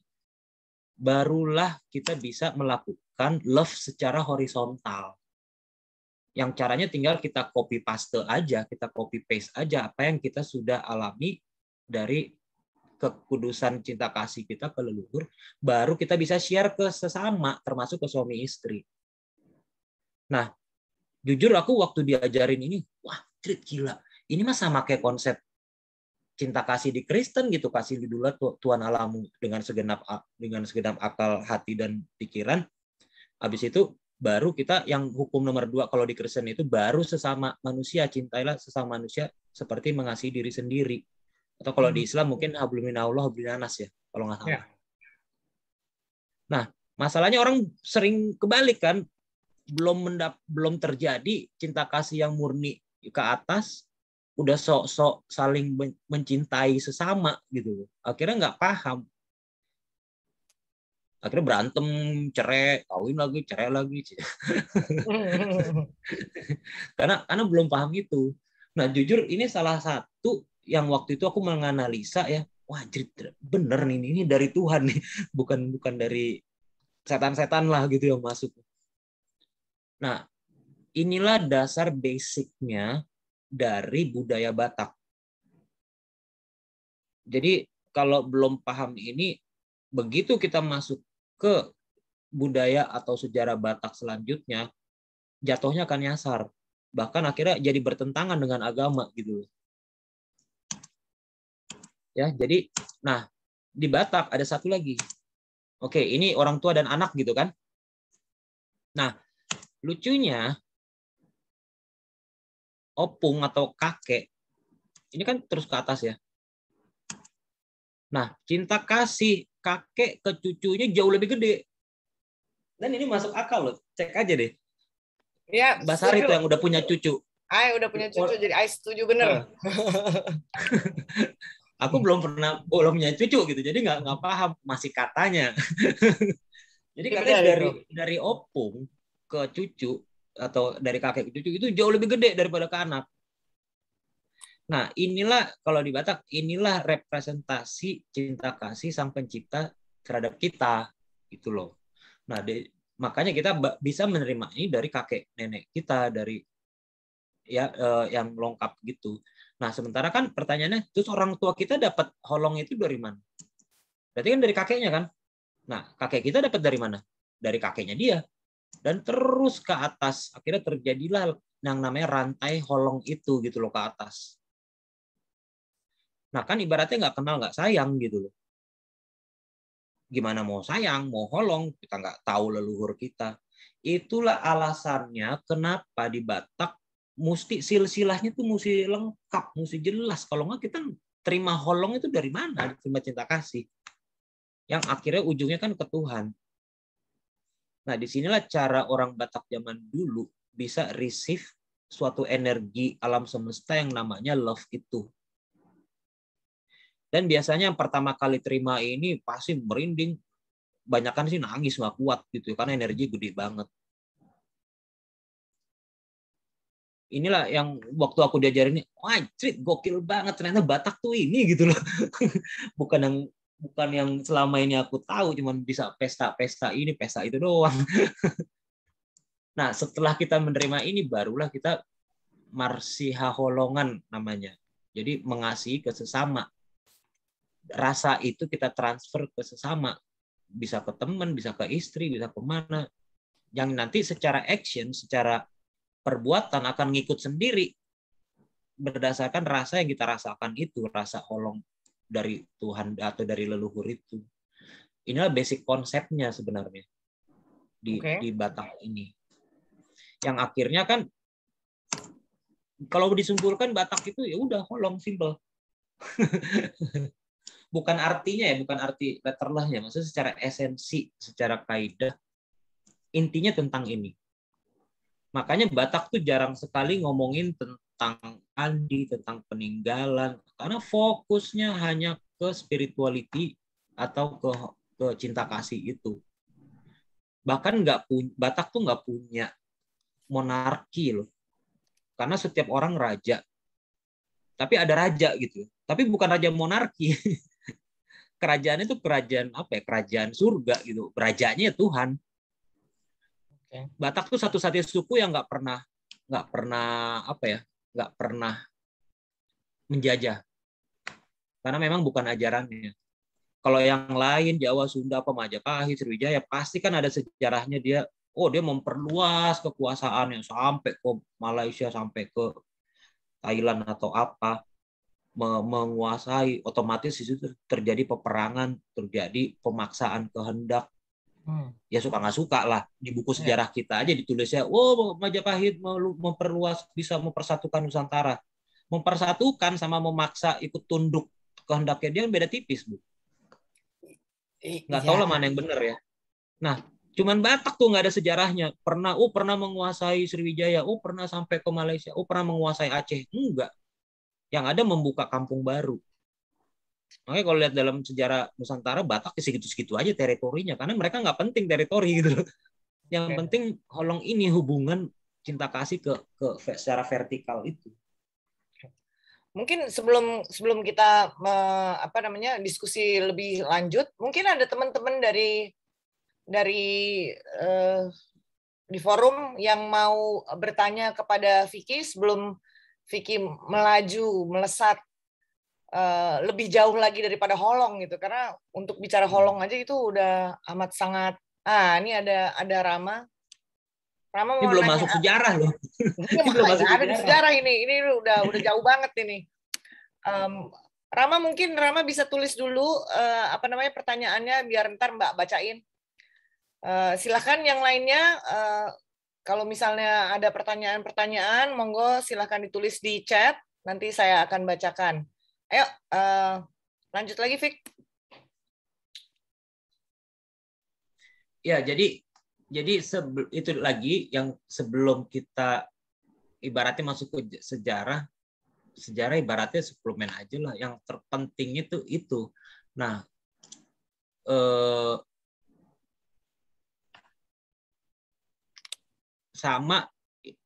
barulah kita bisa melakukan love secara horizontal. Yang caranya tinggal kita copy paste aja, kita copy paste aja apa yang kita sudah alami dari kekudusan cinta kasih kita ke leluhur, baru kita bisa share ke sesama, termasuk ke suami istri. Nah, jujur aku waktu diajarin ini, wah, gila. Ini mah sama kayak konsep cinta kasih di Kristen gitu, kasih dulu Tuhan Allahmu dengan segenap akal, hati dan pikiran. Habis itu baru kita yang hukum nomor 2 kalau di Kristen itu baru sesama manusia, cintailah sesama manusia seperti mengasihi diri sendiri. Atau kalau di Islam mungkin hablum minallah hablum minas ya, kalau nggak salah. Ya. Nah, masalahnya orang sering kebalik kan, belum terjadi cinta kasih yang murni ke atas, udah sok-sok saling mencintai sesama gitu. Akhirnya nggak paham. Akhirnya berantem, cerai, kawin lagi, cerai lagi. karena belum paham itu. Nah, jujur ini salah satu yang waktu itu aku menganalisa ya, wah bener nih, ini dari Tuhan nih, bukan dari setan-setan lah gitu yang masuk. Nah, inilah dasar basicnya dari budaya Batak. Jadi kalau belum paham ini, begitu kita masuk ke budaya atau sejarah Batak selanjutnya, jatuhnya akan nyasar. Bahkan akhirnya jadi bertentangan dengan agama gitu. Ya, jadi nah di Batak ada satu lagi. Oke, ini orang tua dan anak gitu kan. Nah, lucunya opung atau kakek ini kan terus ke atas ya. Nah, cinta kasih kakek ke cucunya jauh lebih gede. Dan ini masuk akal loh. Cek aja deh. Ya, Basari itu yang udah punya cucu. Ai udah punya cucu, jadi Ai setuju bener. Aku belum pernah punya cucu gitu, jadi nggak paham masih katanya. Jadi katanya dari opung ke cucu atau dari kakek ke cucu itu jauh lebih gede daripada ke anak. Nah, inilah kalau di Batak, inilah representasi cinta kasih Sang Pencipta terhadap kita, gitu loh. Nah, makanya kita bisa menerima ini dari kakek nenek kita, dari ya yang lengkap gitu. Nah, sementara kan pertanyaannya, terus orang tua kita dapat holong itu dari mana? Berarti kan dari kakeknya kan? Nah, kakek kita dapat dari mana? Dari kakeknya dia. Dan terus ke atas. Akhirnya terjadilah yang namanya rantai holong itu gitu loh ke atas. Nah, kan ibaratnya nggak kenal nggak sayang gitu loh. Gimana mau sayang, mau holong, kita nggak tahu leluhur kita. Itulah alasannya kenapa di Batak mesti silsilahnya tuh mesti lengkap, mesti jelas. Kalau nggak kita terima holong itu dari mana? Terima cinta kasih. Yang akhirnya ujungnya kan ke Tuhan. Nah, disinilah cara orang Batak zaman dulu bisa receive suatu energi alam semesta yang namanya love itu. Dan biasanya yang pertama kali terima ini pasti merinding. Banyakan sih nangis, nggak kuat gitu, karena energi gede banget. Inilah yang waktu aku diajarin, wah, gokil banget ternyata Batak tuh ini gitu loh. bukan yang selama ini aku tahu, cuman bisa pesta ini, pesta itu doang. Nah, setelah kita menerima ini, barulah kita marsiha holongan namanya. Jadi mengasihi ke sesama. Rasa itu kita transfer ke sesama. Bisa ke teman, bisa ke istri, bisa ke mana. Yang nanti secara action, secara perbuatan akan ngikut sendiri berdasarkan rasa yang kita rasakan itu, rasa holong dari Tuhan atau dari leluhur itu. Inilah basic konsepnya sebenarnya di Batak ini. Yang akhirnya kan kalau disimpulkan Batak itu ya udah holong, simple. Bukan artinya ya, bukan arti letterlahnya, maksudnya secara esensi, secara kaidah intinya tentang ini. Makanya Batak tuh jarang sekali ngomongin tentang andi, tentang peninggalan, karena fokusnya hanya ke spirituality atau ke cinta kasih itu. Bahkan Batak tuh nggak punya monarki loh, karena setiap orang raja, tapi ada raja gitu, tapi bukan raja monarki. Kerajaan itu kerajaan apa ya? Kerajaan surga gitu, rajanya Tuhan. Batak tuh satu-satunya suku yang nggak pernah menjajah, karena memang bukan ajarannya. Kalau yang lain Jawa, Sunda, Majapahit, Sriwijaya pasti kan ada sejarahnya dia memperluas kekuasaannya sampai ke Malaysia, sampai ke Thailand atau apa, menguasai, otomatis di situ terjadi peperangan, terjadi pemaksaan kehendak. Ya suka nggak suka lah. Di buku sejarah kita aja ditulisnya, Majapahit memperluas, bisa mempersatukan Nusantara. Mempersatukan sama memaksa ikut tunduk kehendaknya dia beda tipis, Bu. Nggak tahu lah mana yang benar ya. Nah, cuman Batak tuh nggak ada sejarahnya. Pernah menguasai Sriwijaya, pernah sampai ke Malaysia, pernah menguasai Aceh. Enggak. Yang ada membuka kampung baru. Makanya kalau lihat dalam sejarah Nusantara, Batak segitu-segitu aja teritorinya, karena mereka nggak penting teritori gitu. Yang penting holong ini hubungan cinta kasih ke secara vertikal itu. Mungkin sebelum kita diskusi lebih lanjut, mungkin ada teman-teman dari di forum yang mau bertanya kepada Vicky sebelum Vicky melesat lebih jauh lagi daripada holong gitu, karena untuk bicara holong aja itu udah amat sangat. Ini ada Rama. Rama Ini mau belum nanya. masuk sejarah loh. Ini Ini belum makanya masuk ada di sejarah ini udah jauh banget ini. Rama mungkin Rama bisa tulis dulu pertanyaannya biar ntar Mbak bacain. Silakan yang lainnya kalau misalnya ada pertanyaan-pertanyaan, monggo silakan ditulis di chat, nanti saya akan bacakan. Ayo, lanjut lagi, Vic. Ya, jadi itu lagi yang sebelum kita ibaratnya masuk ke sejarah ibaratnya suplemen aja lah. Yang terpenting itu. Nah, sama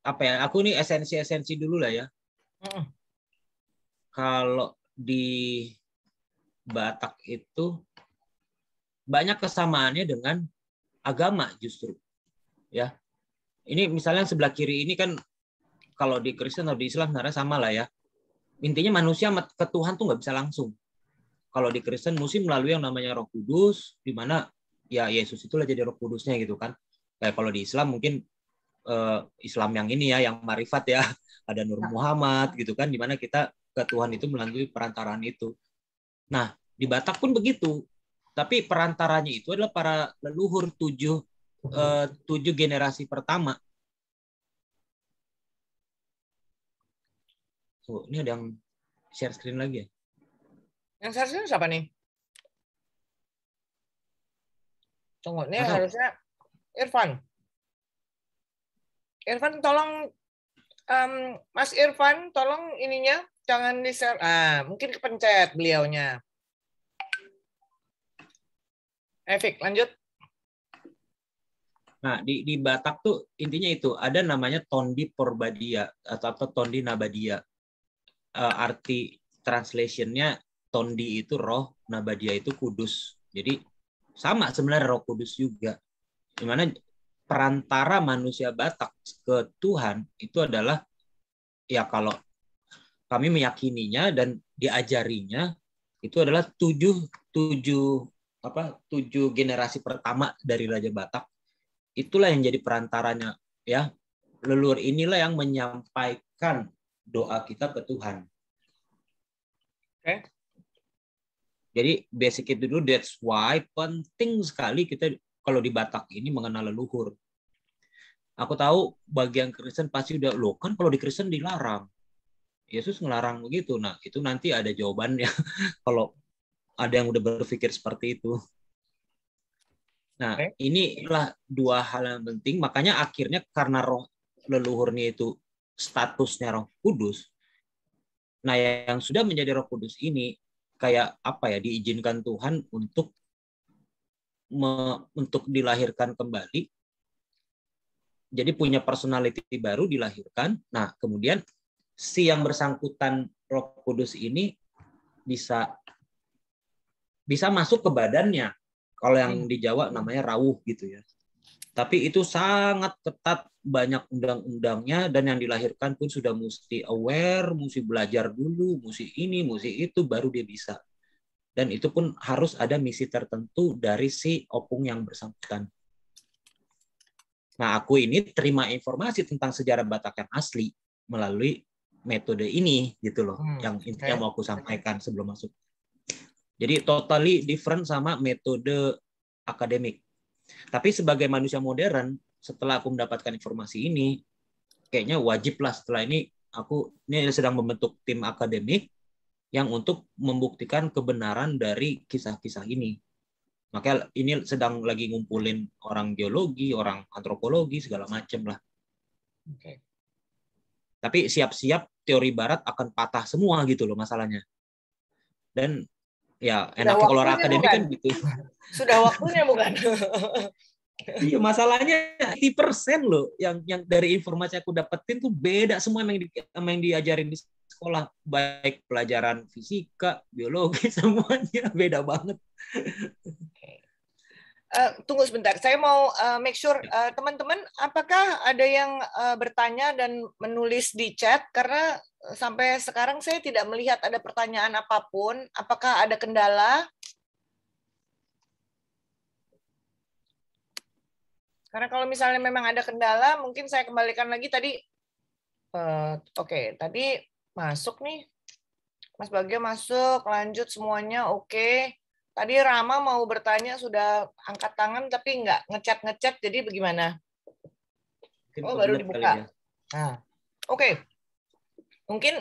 apa ya? Aku nih esensi dulu lah ya. Kalau di Batak itu banyak kesamaannya dengan agama justru, ya. Ini misalnya sebelah kiri ini kan kalau di Kristen atau di Islam sebenarnya sama lah ya. Intinya manusia ke Tuhan tuh nggak bisa langsung. Kalau di Kristen mesti melalui yang namanya Roh Kudus, di mana ya Yesus itulah jadi Roh Kudusnya gitu kan. Kayak kalau di Islam mungkin Islam yang ini ya, yang marifat ya, ada Nur Muhammad gitu kan, di mana kita ke Tuhan itu melalui perantaraan itu. Nah, di Batak pun begitu. Tapi perantaranya itu adalah para leluhur 7 generasi pertama. Ini ada yang share screen lagi ya? Yang share screen siapa nih? Tunggu, ini harusnya Irfan. Irfan, tolong Mas Irfan, tolong ininya jangan di-share. Mungkin kepencet beliaunya. Efik, lanjut. Nah, di Batak tuh intinya itu ada namanya Tondi Porbadia atau Tondi Nabadia. Arti translationnya Tondi itu roh, Nabadia itu kudus. Jadi sama sebenarnya Roh Kudus juga. Dimana perantara manusia Batak ke Tuhan itu adalah ya kalau kami meyakininya dan diajarinya itu adalah 7 generasi pertama dari Raja Batak. Itulah yang jadi perantaranya ya. Leluhur inilah yang menyampaikan doa kita ke Tuhan. Okay. Jadi basic itu dulu, that's why penting sekali kita kalau di Batak ini mengenal leluhur. Aku tahu bagian Kristen pasti udah, loh kan kalau di Kristen dilarang. Yesus ngelarang begitu. Nah, itu nanti ada jawabannya kalau ada yang udah berpikir seperti itu. Nah, inilah 2 hal yang penting. Makanya akhirnya karena roh leluhurnya itu statusnya Roh Kudus. Nah, yang sudah menjadi Roh Kudus ini kayak apa ya, diizinkan Tuhan untuk dilahirkan kembali. Jadi punya personality baru, dilahirkan. Nah, kemudian si yang bersangkutan Roh Kudus ini bisa masuk ke badannya. Kalau yang di Jawa namanya rawuh gitu ya. Tapi itu sangat ketat, banyak undang-undangnya, dan yang dilahirkan pun sudah mesti aware, mesti belajar dulu, mesti ini, mesti itu, baru dia bisa. Dan itu pun harus ada misi tertentu dari si opung yang bersangkutan. Nah, aku ini terima informasi tentang sejarah Batak yang asli melalui metode ini gitu loh, yang mau aku sampaikan sebelum masuk. Jadi totally different sama metode akademik. Tapi sebagai manusia modern, setelah aku mendapatkan informasi ini, kayaknya wajib lah setelah ini aku ini sedang membentuk tim akademik yang untuk membuktikan kebenaran dari kisah-kisah ini. Makanya ini sedang lagi ngumpulin orang geologi, orang antropologi, segala macam lah. Okay. Tapi siap-siap teori barat akan patah semua gitu loh masalahnya. Dan ya enaknya kalau orang akademik kan gitu. Sudah waktunya bukan? Iya, masalahnya 80% loh yang dari informasi aku dapetin tuh beda semua yang diajarin di sekolah, baik pelajaran fisika, biologi, semuanya beda banget. Tunggu sebentar, saya mau make sure teman-teman, apakah ada yang bertanya dan menulis di chat? Karena sampai sekarang saya tidak melihat ada pertanyaan apapun. Apakah ada kendala? Karena kalau misalnya memang ada kendala, mungkin saya kembalikan lagi tadi. Oke, tadi masuk nih. Mas Bagio masuk, lanjut semuanya, oke. Tadi Rama mau bertanya, sudah angkat tangan, tapi nggak ngechat, jadi bagaimana? Oh, baru dibuka. Nah, oke. Mungkin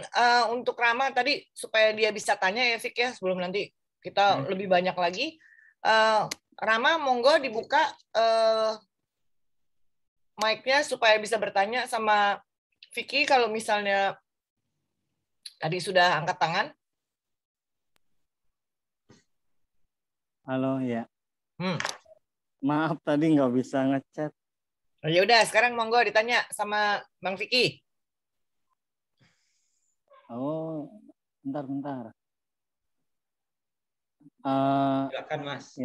untuk Rama tadi, supaya dia bisa tanya ya, Fik, ya, sebelum nanti kita lebih banyak lagi. Rama, monggo dibuka mic-nya supaya bisa bertanya sama Vicky kalau misalnya tadi sudah angkat tangan. Halo, ya. Maaf tadi nggak bisa ngechat. Ya udah, sekarang monggo ditanya sama Bang Vicky. Oh, bentar. Silakan, Mas.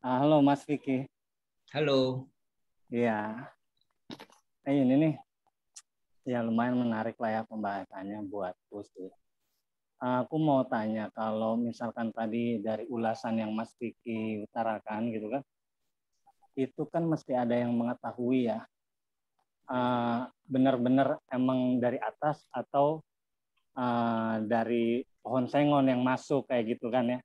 Halo, Mas Vicky. Halo. Iya. Ini nih, ya lumayan menarik lah ya pembahasannya buatku sih. Aku mau tanya, kalau misalkan tadi dari ulasan yang Mas Vicky utarakan gitu kan, itu kan mesti ada yang mengetahui ya, benar-benar emang dari atas atau dari pohon sengon yang masuk kayak gitu kan ya,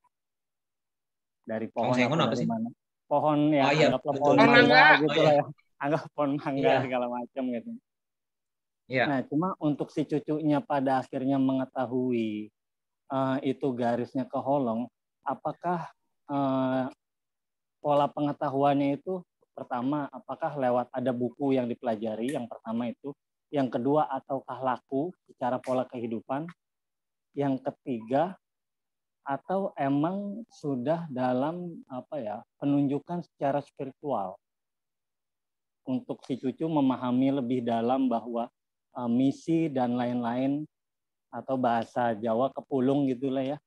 dari pohon sengon atau apa dari sih? mana? Pohon ya, anggaplah pohon betul. mangga gitu lah ya, anggap pohon mangga segala macam gitu. Iya. Nah, cuma untuk si cucunya pada akhirnya mengetahui itu garisnya keholong, apakah pola pengetahuannya itu pertama, apakah lewat ada buku yang dipelajari, yang pertama itu, yang kedua ataukah laku secara pola kehidupan, yang ketiga atau emang sudah dalam penunjukan secara spiritual untuk si cucu memahami lebih dalam bahwa misi dan lain-lain, atau bahasa Jawa kepulung gitulah ya.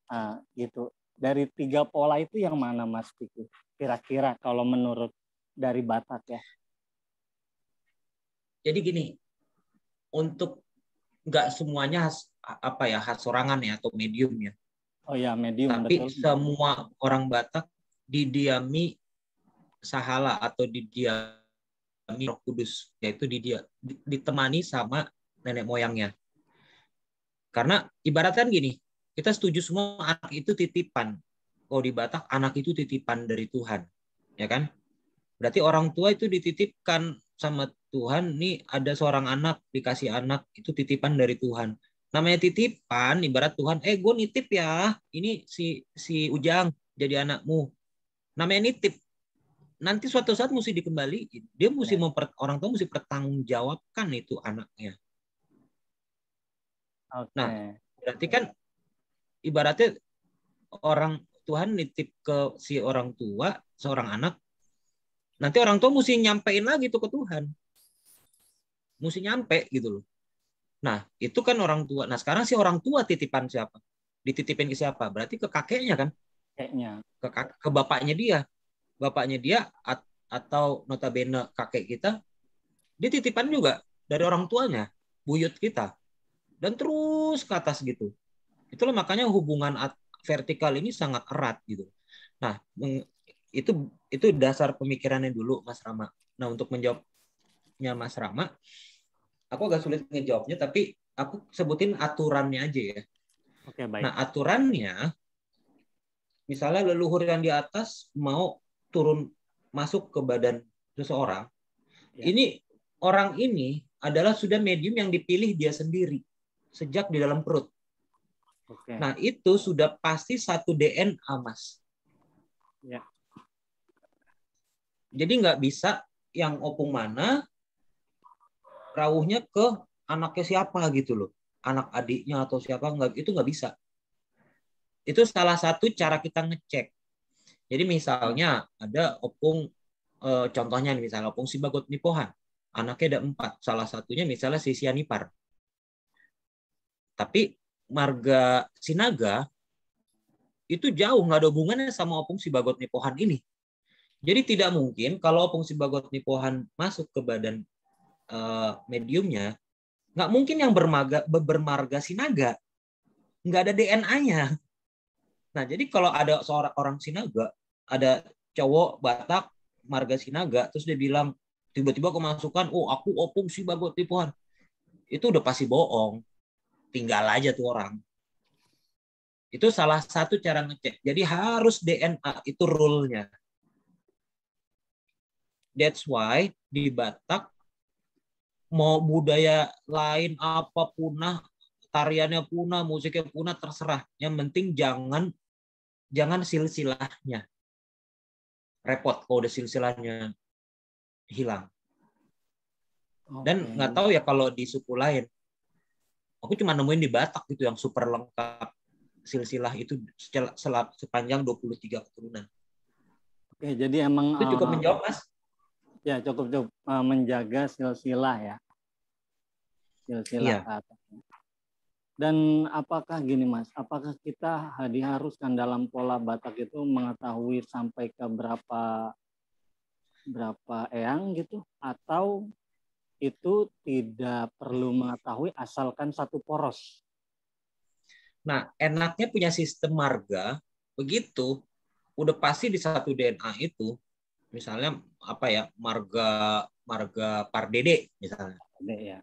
Nah, gitu. Dari 3 pola itu yang mana Mas Vicky? Kira-kira kalau menurut dari Batak ya. Jadi gini, untuk nggak semuanya khas sorangan ya atau medium ya. Oh ya, medium. Tapi betul. Semua orang Batak didiami sahala atau didiami Roh Kudus, yaitu ditemani sama nenek moyangnya. Karena ibaratkan gini, kita setuju semua anak itu titipan. Oh, di Batak anak itu titipan dari Tuhan, ya kan? Berarti orang tua itu dititipkan sama Tuhan, nih ada seorang anak, dikasih anak, itu titipan dari Tuhan. Namanya titipan, ibarat Tuhan, gue nitip ya, ini si Ujang jadi anakmu. Namanya nitip. Nanti suatu saat mesti dikembaliin. Dia mesti orang tua mesti bertanggungjawabkan itu anaknya. Okay. Nah, berarti kan ibaratnya orang Tuhan nitip ke si orang tua, seorang anak, nanti orang tua mesti nyampein lagi tuh ke Tuhan. Mesti nyampe gitu loh. Nah, itu kan orang tua. Nah, sekarang si orang tua titipan siapa? Dititipin ke siapa? Berarti ke kakeknya kan? Kakeknya. Ke bapaknya dia. Bapaknya dia atau notabene kakek kita, dia titipan juga dari orang tuanya, buyut kita. Dan terus ke atas gitu. Itulah makanya hubungan vertikal ini sangat erat gitu. Nah, itu dasar pemikirannya dulu Mas Rama. Nah, untuk menjawabnya Mas Rama, aku agak sulit ngejawabnya, tapi aku sebutin aturannya aja ya. Oke, baik. Nah, aturannya, misalnya leluhur yang di atas mau turun masuk ke badan seseorang, ya. Ini orang ini adalah sudah medium yang dipilih dia sendiri sejak di dalam perut. Oke. Nah, itu sudah pasti satu DNA, Mas. Ya. Jadi nggak bisa yang opung mana rawuhnya ke anaknya siapa gitu loh, anak adiknya atau siapa, itu nggak bisa. Itu salah satu cara kita ngecek. Jadi misalnya ada opung, contohnya misalnya opung Sibagot Nipohan, anaknya ada 4, salah satunya misalnya si Sianipar. Tapi marga Sinaga itu jauh nggak ada hubungannya sama Opung Sibagot Nipohan ini. Jadi tidak mungkin kalau Opung Sibagot Nipohan masuk ke badan mediumnya, nggak mungkin yang bermarga Sinaga, nggak ada DNA-nya. Nah, jadi kalau ada seorang orang Sinaga, ada cowok Batak marga Sinaga, terus dia bilang tiba-tiba kemasukan, oh aku Opung Sibagot Nipohan, itu udah pasti bohong. Tinggal aja tuh orang. Itu salah satu cara ngecek. Jadi harus DNA, itu rule-nya. That's why di Batak mau budaya lain apa punah, tariannya punah, musiknya punah, terserah. Yang penting jangan silsilahnya. Repot kalau udah silsilahnya hilang. Dan nggak tahu ya kalau di suku lain. Aku cuma nemuin di Batak gitu yang super lengkap silsilah itu sepanjang 23 keturunan. Oke, jadi emang itu cukup menjawab, Mas. Ya, cukup menjaga silsilah ya. Silsilah ke atas. Dan apakah gini Mas, apakah kita diharuskan dalam pola Batak itu mengetahui sampai ke berapa eyang gitu, atau itu tidak perlu mengetahui asalkan satu poros? Nah, enaknya punya sistem marga, begitu udah pasti di satu DNA itu, misalnya apa ya, marga Pardede misalnya. Ya.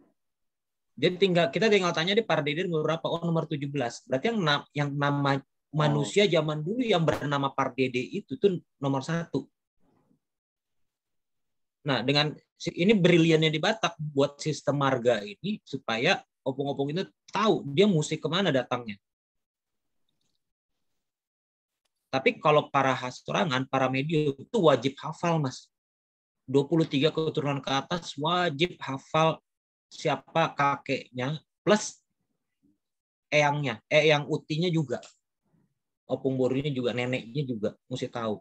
Jadi kita tinggal tanya di Pardede nomor berapa? Oh, nomor 17. Berarti yang nama manusia zaman dulu yang bernama Pardede itu tuh nomor 1. Nah, dengan ini briliannya di Batak buat sistem marga ini supaya opung-opung itu tahu dia mesti kemana datangnya. Tapi kalau para hasorangan, para medium itu wajib hafal, Mas. 23 keturunan ke atas wajib hafal siapa kakeknya plus eyangnya, eyang utinya juga. Opung borunya juga, neneknya juga mesti tahu.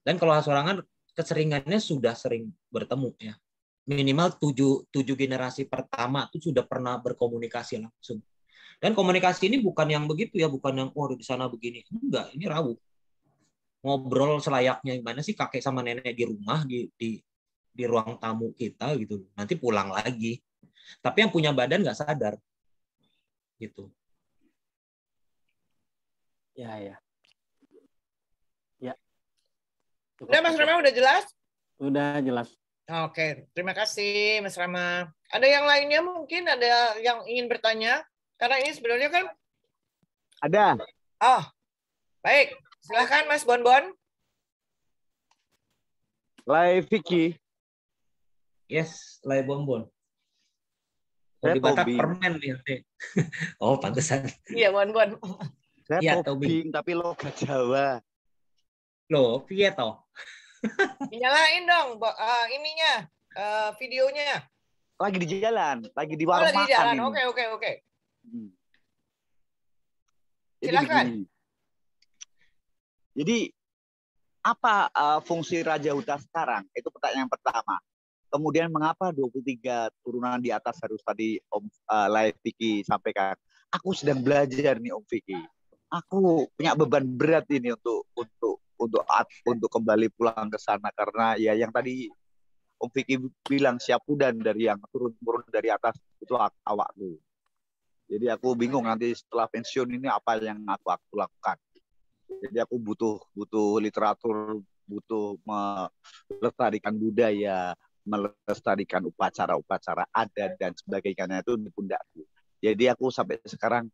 Dan kalau hasorangan keseringannya sudah sering bertemu ya. Minimal 7 generasi pertama itu sudah pernah berkomunikasi langsung. Dan komunikasi ini bukan yang begitu ya, bukan yang di sana begini. Enggak, ini rawuh. Ngobrol selayaknya gimana sih kakek sama nenek di rumah di ruang tamu kita gitu. Nanti pulang lagi. Tapi yang punya badan nggak sadar. Gitu. Ya. Udah Mas Rama, udah jelas? Sudah jelas. Oke, terima kasih Mas Rama. Ada yang lainnya mungkin? Ada yang ingin bertanya? Karena ini sebenarnya kan... Ada. Oh, baik. Silahkan Mas Bonbon. Lai Vicky. Yes, Lai Bonbon. Saya di Batak Tobing. permen nih. Oh, pantesan. Iya, Bonbon. Saya Tobing, tapi logat Jawa. Loh, piye toh? Dinyalain dong ininya, videonya. Lagi di jalan, lagi di warung lagi di makan jalan. ini. Oke. Jadi Silakan. begini. Jadi apa fungsi Raja Huta sekarang? Itu pertanyaan pertama. Kemudian mengapa 23 turunan di atas harus tadi Om Lai Vicky sampaikan? Aku sedang belajar nih Om Vicky. Aku punya beban berat ini untuk kembali pulang ke sana karena ya yang tadi Om Vicky bilang siap udan dari yang turun dari atas itu awakku. Jadi aku bingung nanti setelah pensiun ini apa yang aku lakukan. Jadi aku butuh literatur, butuh melestarikan budaya, melestarikan upacara-upacara adat dan sebagainya itu di pundakku. Jadi aku sampai sekarang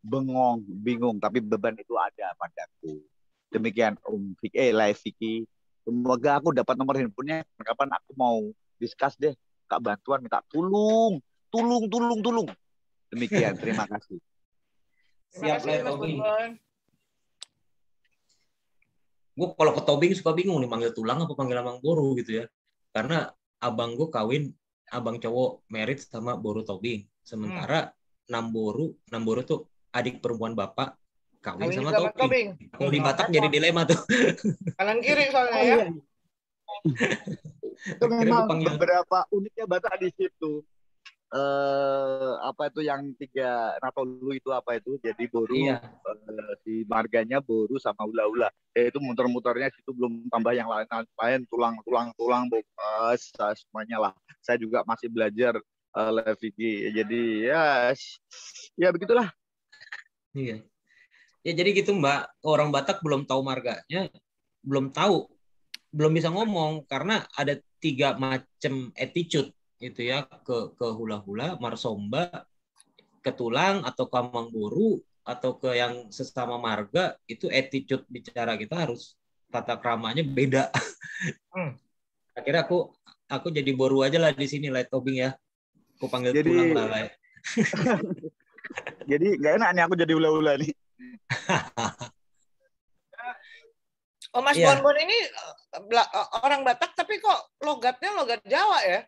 bingung, tapi beban itu ada padaku. Demikian Om Vicky, Lai Vicky. Semoga aku dapat nomor handphonenya. Kapan aku mau discuss deh, Kak bantuan minta tolong. Demikian, terima kasih. Terima kasih Mas Bonbon. Gue kalau ke Tobing suka bingung nih manggil tulang apa panggil abang boru gitu ya. Karena abang gue kawin, abang cowok merit sama boru Tobing. Sementara Namboru tuh adik perempuan bapak kawin sama Tobing. Kalau di Batak jadi dilema tuh. Kanan kiri soalnya ya. Itu memang beberapa uniknya Batak di situ. apa itu yang 3 Natolu itu apa itu? Jadi boru, Iya. di marganya boru sama hula-hula. Itu muter-muternya situ belum tambah yang lain tulang semuanya lah. Saya juga masih belajar live Vicky. Jadi ya begitulah. Iya. Ya jadi gitu Mbak, orang Batak belum tahu marganya, belum bisa ngomong karena ada 3 macam attitude gitu ya, ke hula-hula, marsomba, ke tulang atau kamang boru atau ke yang sesama marga, itu attitude bicara kita harus tata kramanya beda. Akhirnya aku jadi boru aja lah di sini light tobing ya. Aku panggil Jadi tulang lah. jadi nggak enak nih aku jadi hula-hula nih. Oh, Mas Iya. Bonbon ini orang Batak tapi kok logatnya logat Jawa ya?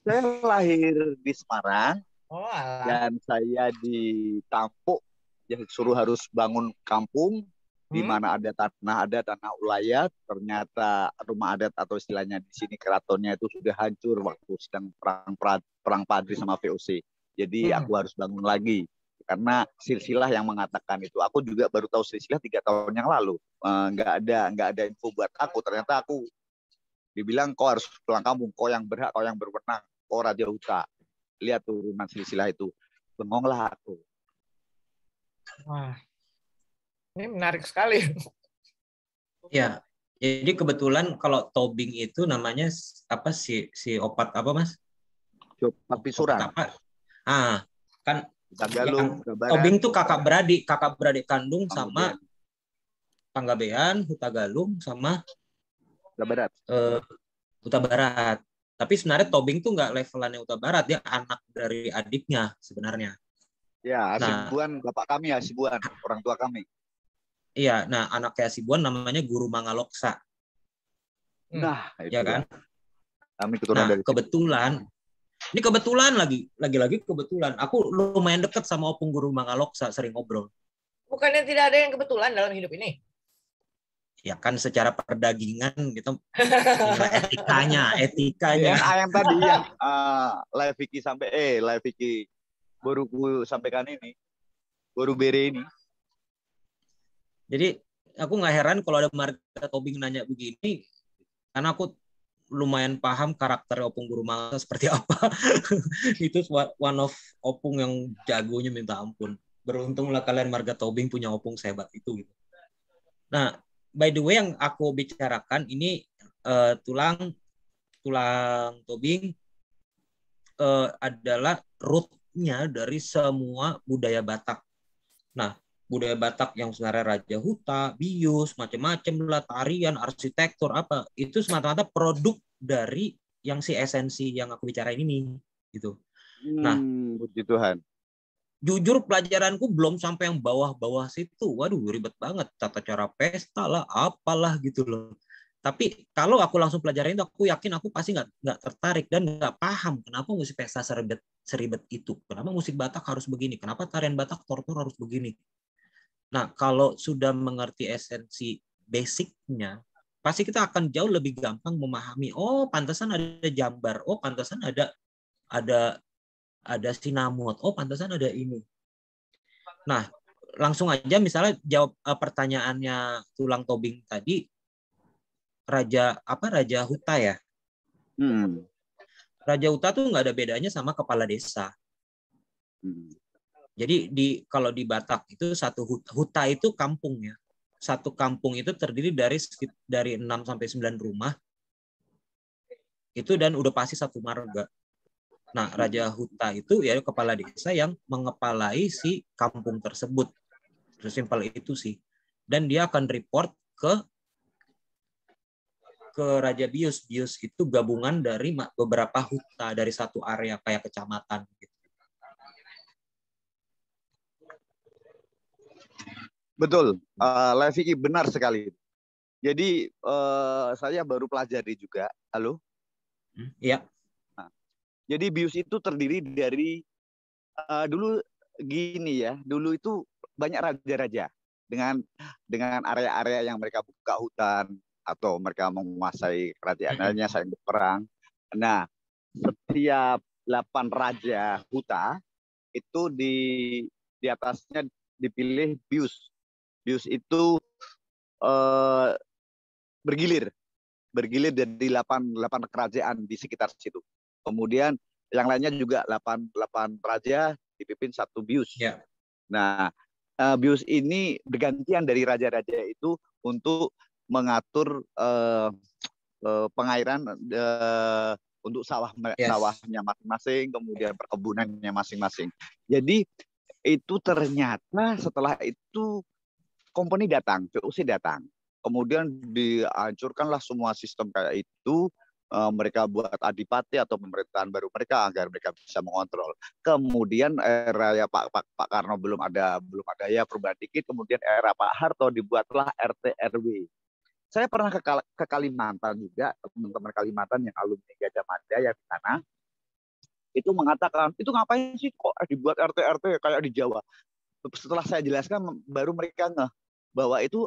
Saya lahir di Semarang Oh, alah. dan saya ditampuk, ya suruh harus bangun kampung di mana ada tanah ulayat. Ternyata rumah adat atau istilahnya di sini keratonnya itu sudah hancur waktu sedang perang Padri sama VOC. Jadi aku harus bangun lagi karena silsilah yang mengatakan itu. Aku juga baru tahu silsilah 3 tahun yang lalu. Nggak ada info buat aku. Ternyata aku dibilang kau harus pulang kampung, kau yang berhak, kau yang berwenang, kau Raja Huta. Lihat turunan silsilah itu. Bengonglah aku. Wah, ini menarik sekali. Ya, jadi kebetulan kalau tobing itu namanya apa si opat apa Mas? Opat Pisuran. Opat apa? Kan Tagalog, tobing tuh kakak beradik kandung sama Panggabean, Huta Galung sama Huta Barat. Huta Barat. Tapi sebenarnya tobing tuh nggak levelannya Huta Barat, dia anak dari adiknya sebenarnya. Ya, Hasibuan, bapak kami Hasibuan, orang tua kami. Iya, nah anaknya Hasibuan namanya Guru Mangaloksa. Nah, itu ya kan? Kami keturunan dari kebetulan. Ini kebetulan lagi-lagi kebetulan. Aku lumayan dekat sama Opung Guru Mangaloksa, sering ngobrol. Bukannya tidak ada yang kebetulan dalam hidup ini? Ya kan secara perdagingan gitu, etikanya. Yang tadi yang live Vicky sampai live Vicky baru sampaikan ini, baru bere ini. Jadi aku nggak heran kalau ada marga tobing nanya begini, karena aku lumayan paham karakter Opung Guru Mangaloksa seperti apa. Itu one of Opung yang jagonya minta ampun. Beruntunglah kalian marga tobing punya Opung sehebat itu gitu. Nah, by the way yang aku bicarakan ini tulang tobing adalah rootnya dari semua budaya Batak. Nah, budaya Batak yang sebenarnya Raja Huta, bius, macam-macam lah, tarian, arsitektur apa, itu semata-mata produk dari yang si esensi yang aku bicarain ini gitu. Nah, puji Tuhan. Jujur pelajaranku belum sampai yang bawah-bawah situ. Waduh, ribet banget, tata cara pesta lah, apalah gitu loh. Tapi kalau aku langsung pelajarin itu, aku yakin aku pasti nggak tertarik dan nggak paham kenapa musik pesta seribet itu. Kenapa musik Batak harus begini? Kenapa tarian Batak tortor harus begini? Nah, kalau sudah mengerti esensi basicnya, pasti kita akan jauh lebih gampang memahami. Oh, pantesan ada jambar. Oh, pantesan ada sinamot. Oh, pantesan ada ini. Nah, langsung aja misalnya jawab pertanyaannya tulang tobing tadi. Raja Huta ya. Raja Huta tuh nggak ada bedanya sama kepala desa. Jadi kalau di Batak itu satu huta itu kampung ya. Satu kampung itu terdiri dari 6 sampai 9 rumah. Itu dan udah pasti satu marga. Nah, Raja Huta itu ya kepala desa yang mengepalai si kampung tersebut. Sesimpel itu sih. Dan dia akan report ke Raja Bius. Bius itu gabungan dari beberapa huta dari satu area kayak kecamatan gitu. Betul, Leviki benar sekali. Jadi saya baru pelajari juga. Halo? Iya. Jadi bius itu terdiri dari dulu gini ya. Dulu itu banyak raja-raja dengan area-area yang mereka buka hutan atau mereka menguasai kerajaannya saling berperang. Nah, setiap 8 raja Huta itu di atasnya dipilih Bius. Bius itu bergilir dari 8 kerajaan di sekitar situ. Kemudian yang lainnya juga 8 raja dipimpin 1 Bius. Ya. Nah, Bius ini bergantian dari raja-raja itu untuk mengatur pengairan untuk sawahnya masing-masing, kemudian perkebunannya masing-masing. Jadi itu ternyata setelah itu company datang, VOC datang. Kemudian dihancurkanlah semua sistem kayak itu. Mereka buat adipati atau pemerintahan baru mereka agar mereka bisa mengontrol. Kemudian era ya Pak Karno belum ada ya perubahan dikit. Kemudian era Pak Harto dibuatlah RT RW. Saya pernah ke Kalimantan juga, teman-teman Kalimantan yang alumni Gajah Mada yang di sana itu mengatakan, itu ngapain sih kok dibuat RT RW kayak di Jawa. Setelah saya jelaskan baru mereka ngeh bahwa itu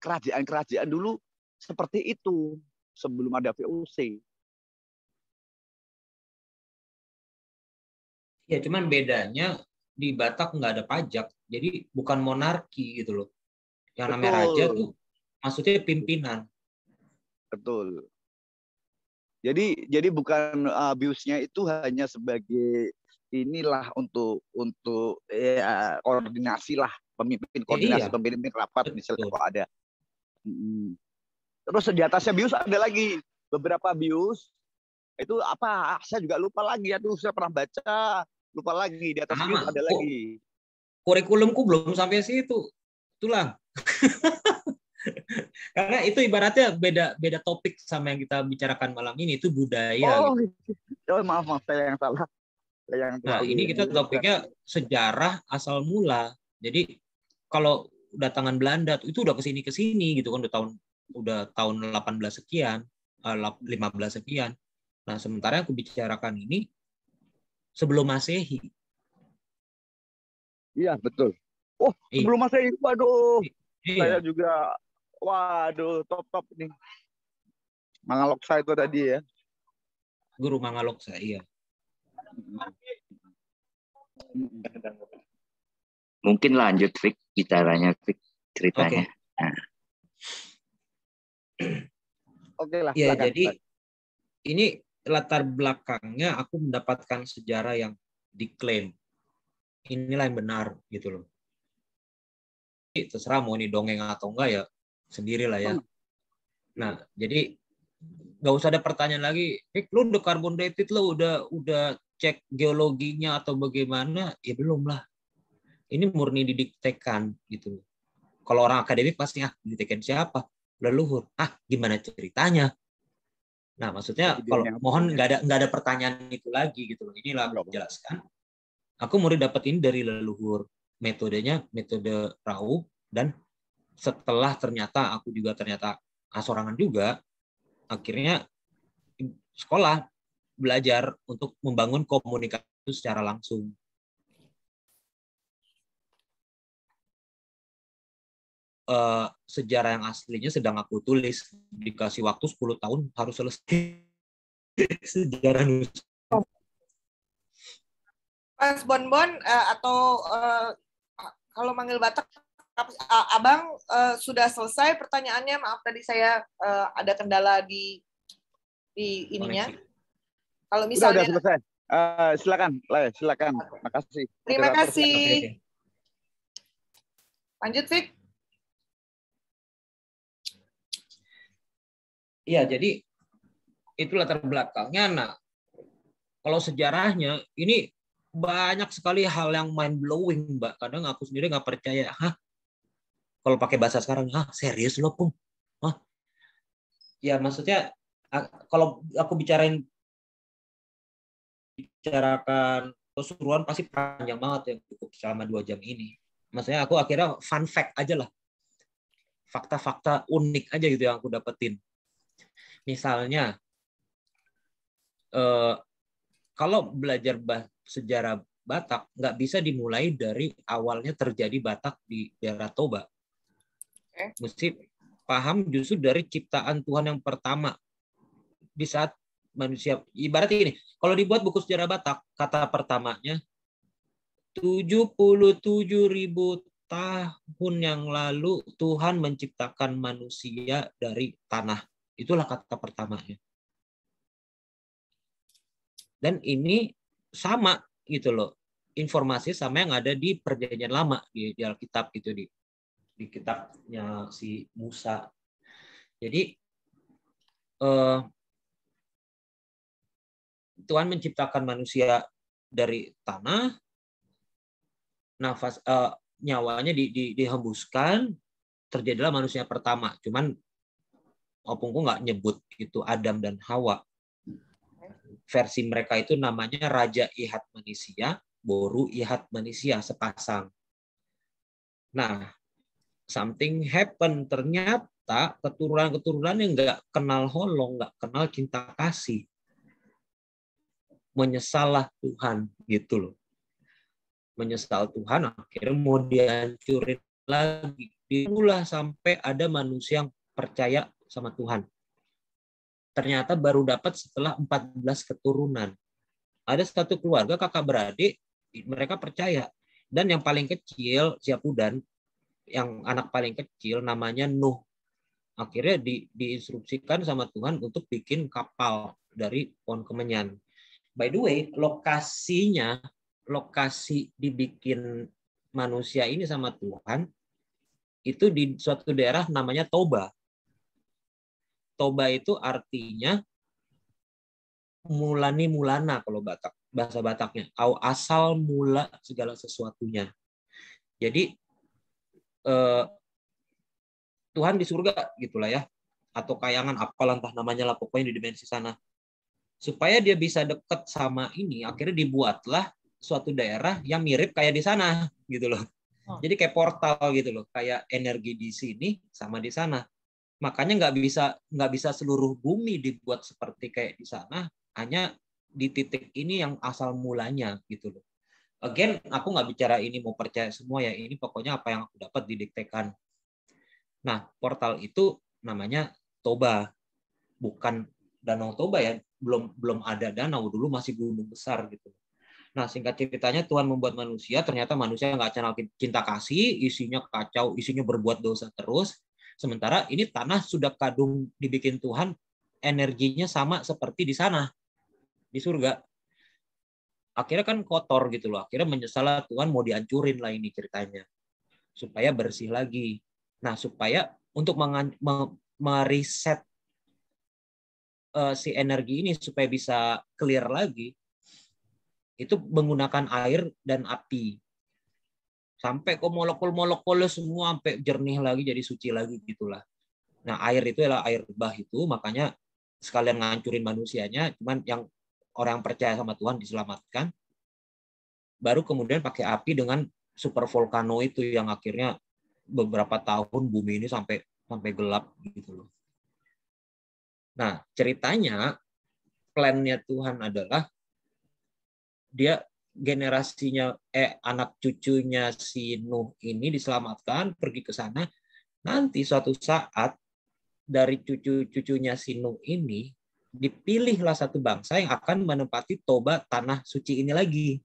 kerajaan-kerajaan dulu seperti itu sebelum ada VOC. Ya, cuman bedanya di Batak nggak ada pajak, jadi bukan monarki gitu loh. Yang namanya raja tuh maksudnya pimpinan. Betul. Jadi bukan Biusnya itu hanya sebagai inilah untuk ya, koordinasi lah, koordinasi pemimpin rapat. Betul. Misalnya kalau ada. Terus di atasnya Bius ada lagi beberapa Bius. Itu apa? Saya juga lupa lagi. Aduh, saya pernah baca. Lupa lagi. Di atas Bius ada lagi. Kurikulumku belum sampai situ. Itulah. Karena itu ibaratnya beda topik sama yang kita bicarakan malam ini. Itu budaya. Gitu. Maaf. Saya yang salah. Nah, ini kita topiknya sejarah asal mula. Jadi kalau datangan Belanda itu udah kesini gitu kan, udah tahun 18 sekian, 15 sekian. Nah, sementara yang aku bicarakan ini sebelum Masehi. Iya, betul. Oh, sebelum Masehi. Waduh. Saya juga top nih. Mangaloksa itu tadi ya. Guru Mangaloksa, iya. Mungkin lanjut Fik bicaranya, Fik ceritanya. Oke lah. Ya, jadi ini latar belakangnya aku mendapatkan sejarah yang diklaim. Inilah yang benar gitu loh. Terserah mau ini dongeng atau enggak ya sendirilah ya. Nah, jadi nggak usah ada pertanyaan lagi. Lu udah carbon dated, lu udah cek geologinya atau bagaimana? Ya belum lah. Ini murni didiktekan gitu. Kalau orang akademik pasti didiktekan siapa? Leluhur. Gimana ceritanya? Nah, maksudnya kalau mohon nggak ada pertanyaan itu lagi gitu loh. Inilah aku jelaskan. Aku murni dapat ini dari leluhur. Metodenya metode Raup, dan setelah ternyata sorangan juga, akhirnya sekolah belajar untuk membangun komunikasi secara langsung. Sejarah yang aslinya sedang aku tulis, dikasih waktu 10 tahun harus selesai sejarah Nusantara. Mas Bonbon atau kalau manggil Batak, Abang sudah selesai pertanyaannya. Maaf tadi saya ada kendala di ininya. Kalau misalnya udah selesai. Silakan. Makasih. Terima kasih. Lanjut, Fik. Iya, jadi itu latar belakangnya. Nah, kalau sejarahnya ini banyak sekali hal yang mind blowing, Mbak. Kadang aku sendiri nggak percaya. Kalau pakai bahasa sekarang, serius lo, Pung? Ya, maksudnya kalau aku bicarakan keseluruhan pasti panjang banget ya, cukup selama 2 jam ini. Maksudnya aku akhirnya fun fact aja lah. Fakta-fakta unik aja gitu yang aku dapetin. Misalnya, kalau belajar sejarah Batak, nggak bisa dimulai dari awalnya terjadi Batak di daerah Toba. Mesti paham justru dari ciptaan Tuhan yang pertama. Di saat manusia. Ibaratnya ini, kalau dibuat buku sejarah Batak, kata pertamanya 77.000 tahun yang lalu Tuhan menciptakan manusia dari tanah. Itulah kata pertamanya. Dan ini sama gitu loh. Informasi sama yang ada di Perjanjian Lama di Alkitab itu, di kitabnya si Musa. Jadi Tuhan menciptakan manusia dari tanah, nafas nyawanya dihembuskan, terjadilah manusia pertama. Cuman opungku nggak nyebut itu Adam dan Hawa. Versi mereka itu namanya Raja Ihat Manusia, Boru Ihat Manusia, sepasang. Nah, something happen. Ternyata keturunan-keturunan yang nggak kenal holong, nggak kenal cinta kasih, menyesalah Tuhan gitu loh. Menyesal Tuhan, akhirnya mau dihancurin lagi. Itulah sampai ada manusia yang percaya sama Tuhan. Ternyata baru dapat setelah 14 keturunan. Ada satu keluarga kakak beradik, mereka percaya. Dan yang paling kecil, Siapudan, yang anak paling kecil namanya Nuh. Akhirnya diinstruksikan sama Tuhan untuk bikin kapal dari pohon kemenyan. By the way, lokasi dibikin manusia ini sama Tuhan, itu di suatu daerah namanya Toba. Toba itu artinya mulani mulana kalau Batak, bahasa Bataknya, asal mula segala sesuatunya. Jadi Tuhan di surga gitulah ya, atau kayangan apalah entah namanya lah, pokoknya di dimensi sana. Supaya dia bisa dekat sama ini, akhirnya dibuatlah suatu daerah yang mirip kayak di sana gitu loh. Jadi kayak portal gitu loh, kayak energi di sini sama di sana. Makanya nggak bisa seluruh bumi dibuat seperti kayak di sana, hanya di titik ini yang asal mulanya gitu loh. Again, aku nggak bicara ini mau percaya semua ya, ini pokoknya apa yang aku dapat didiktekan. Nah, portal itu namanya Toba, bukan Danau Toba ya, belum ada danau, dulu masih gunung besar gitu. Nah, singkat ceritanya Tuhan membuat manusia, ternyata manusia nggak kenal cinta kasih, isinya kacau, isinya berbuat dosa terus. Sementara ini tanah sudah kadung dibikin Tuhan, energinya sama seperti di sana, di surga. Akhirnya kan kotor gitu loh. Akhirnya menyesal Tuhan, mau dihancurin lah ini ceritanya. Supaya bersih lagi. Nah, supaya untuk mereset si energi ini supaya bisa clear lagi, itu menggunakan air dan api. Sampai ke molekul-molekul semua sampai jernih lagi, jadi suci lagi gitulah. Nah, air itu adalah air bah itu, makanya sekalian ngancurin manusianya, cuman yang orang percaya sama Tuhan diselamatkan. Baru kemudian pakai api dengan super volcano itu yang akhirnya beberapa tahun bumi ini sampai gelap gitu loh. Nah, ceritanya plannya Tuhan adalah dia generasinya anak cucunya si Nuh ini diselamatkan, pergi ke sana. Nanti suatu saat dari cucu-cucunya si Nuh ini dipilihlah satu bangsa yang akan menempati Toba, tanah suci ini lagi.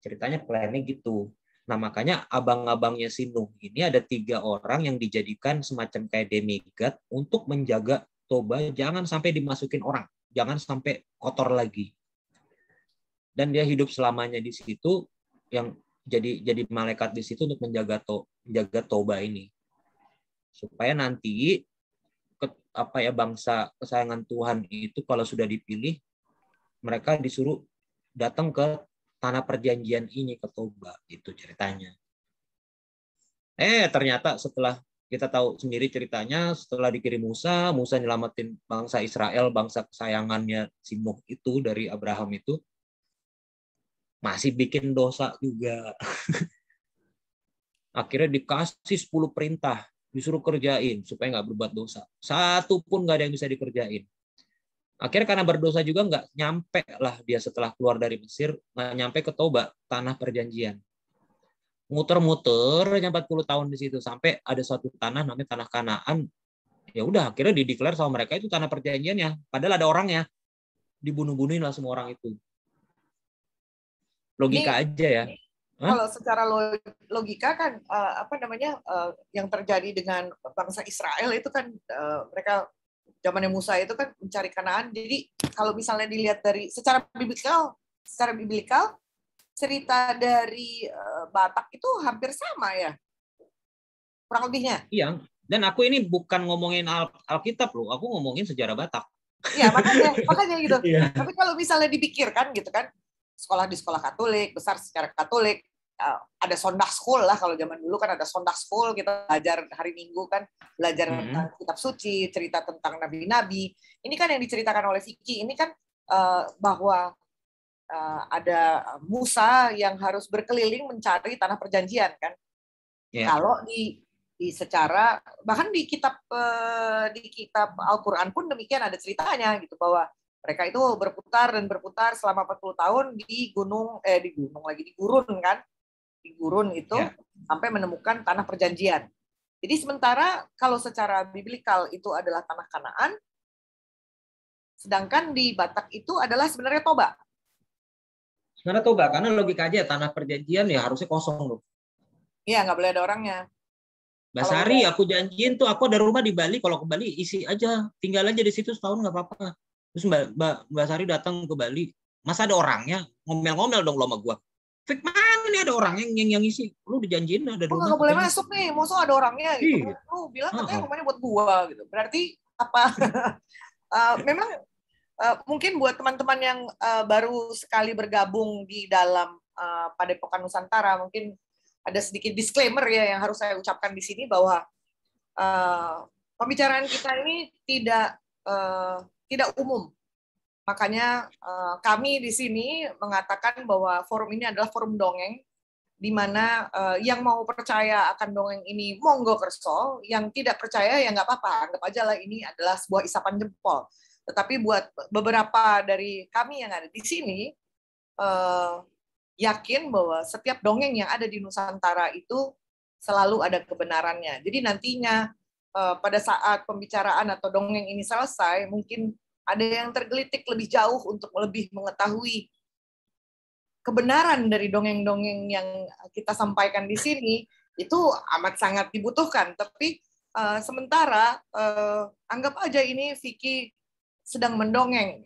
Ceritanya plannya gitu. Nah, makanya abang-abangnya si Nuh ini ada 3 orang yang dijadikan semacam kayak demigod untuk menjaga Toba jangan sampai dimasukin orang, jangan sampai kotor lagi. Dan dia hidup selamanya di situ, yang jadi malaikat di situ untuk menjaga Toba ini, supaya nanti bangsa kesayangan Tuhan itu kalau sudah dipilih, mereka disuruh datang ke tanah perjanjian ini, ke Toba. Itu ceritanya. Ternyata setelah kita tahu sendiri ceritanya, setelah dikirim Musa nyelamatin bangsa Israel, bangsa kesayangannya si Nuh itu dari Abraham itu, masih bikin dosa juga. Akhirnya dikasih 10 perintah, disuruh kerjain supaya nggak berbuat dosa. Satu pun nggak ada yang bisa dikerjain. Akhirnya karena berdosa juga nggak nyampe lah dia setelah keluar dari Mesir, nggak nyampe ke Toba, tanah perjanjian. Muter-muter 40 tahun di situ sampai ada suatu tanah namanya tanah Kanaan. Ya udah akhirnya dideklar sama mereka itu tanah perjanjiannya. Padahal ada orangnya, dibunuh-bunuhin lah semua orang itu. Logika aja ya. Kalau secara logika kan yang terjadi dengan bangsa Israel itu kan mereka zamannya Musa itu kan mencari Kanaan. Jadi kalau misalnya dilihat dari secara biblical cerita dari Batak itu hampir sama ya, kurang lebihnya. Iya. Dan aku ini bukan ngomongin Alkitab loh, aku ngomongin sejarah Batak. Iya, makanya gitu. Iya. Tapi kalau misalnya dipikirkan gitu kan, sekolah di sekolah Katolik, besar secara Katolik, ada Sondag School lah, kalau zaman dulu kan ada Sondag School, kita belajar hari Minggu kan, belajar tentang kitab suci, cerita tentang nabi-nabi. Ini kan yang diceritakan oleh Vicky, ini kan bahwa ada Musa yang harus berkeliling mencari tanah perjanjian kan. Yeah. Kalau di secara bahkan di kitab Al-Qur'an pun demikian ada ceritanya gitu, bahwa mereka itu berputar selama 40 tahun di gurun itu sampai menemukan tanah perjanjian. Jadi sementara kalau secara biblikal itu adalah tanah Kanaan, sedangkan di Batak itu adalah sebenarnya Toba. Sebenarnya Toba, karena logika aja tanah perjanjian ya harusnya kosong loh. Iya, nggak boleh ada orangnya. Basari, aku janjiin tuh aku ada rumah di Bali, kalau ke Bali isi aja, tinggal aja di situ setahun nggak apa-apa. Terus Mbak Sari datang ke Bali, masa ada orangnya? Ngomel-ngomel dong lo sama gua. Fik, mana nih ada orang yang isi? Lu dijanjiin ada rumah. Nggak boleh masuk nih, musuh ada orangnya gitu. Lu bilang katanya rumahnya buat gua gitu. Berarti apa? Memang mungkin buat teman-teman yang baru sekali bergabung di dalam Padepokan Nusantara, mungkin ada sedikit disclaimer ya yang harus saya ucapkan di sini, bahwa pembicaraan kita ini tidak umum. Makanya kami di sini mengatakan bahwa forum ini adalah forum dongeng, di mana yang mau percaya akan dongeng ini monggo kerso, yang tidak percaya ya nggak apa-apa, anggap aja lah ini adalah sebuah isapan jempol. Tetapi buat beberapa dari kami yang ada di sini, yakin bahwa setiap dongeng yang ada di Nusantara itu selalu ada kebenarannya. Jadi nantinya pada saat pembicaraan atau dongeng ini selesai, mungkin ada yang tergelitik lebih jauh untuk lebih mengetahui kebenaran dari dongeng-dongeng yang kita sampaikan di sini, itu amat sangat dibutuhkan. Tapi sementara anggap aja ini Vicky sedang mendongeng.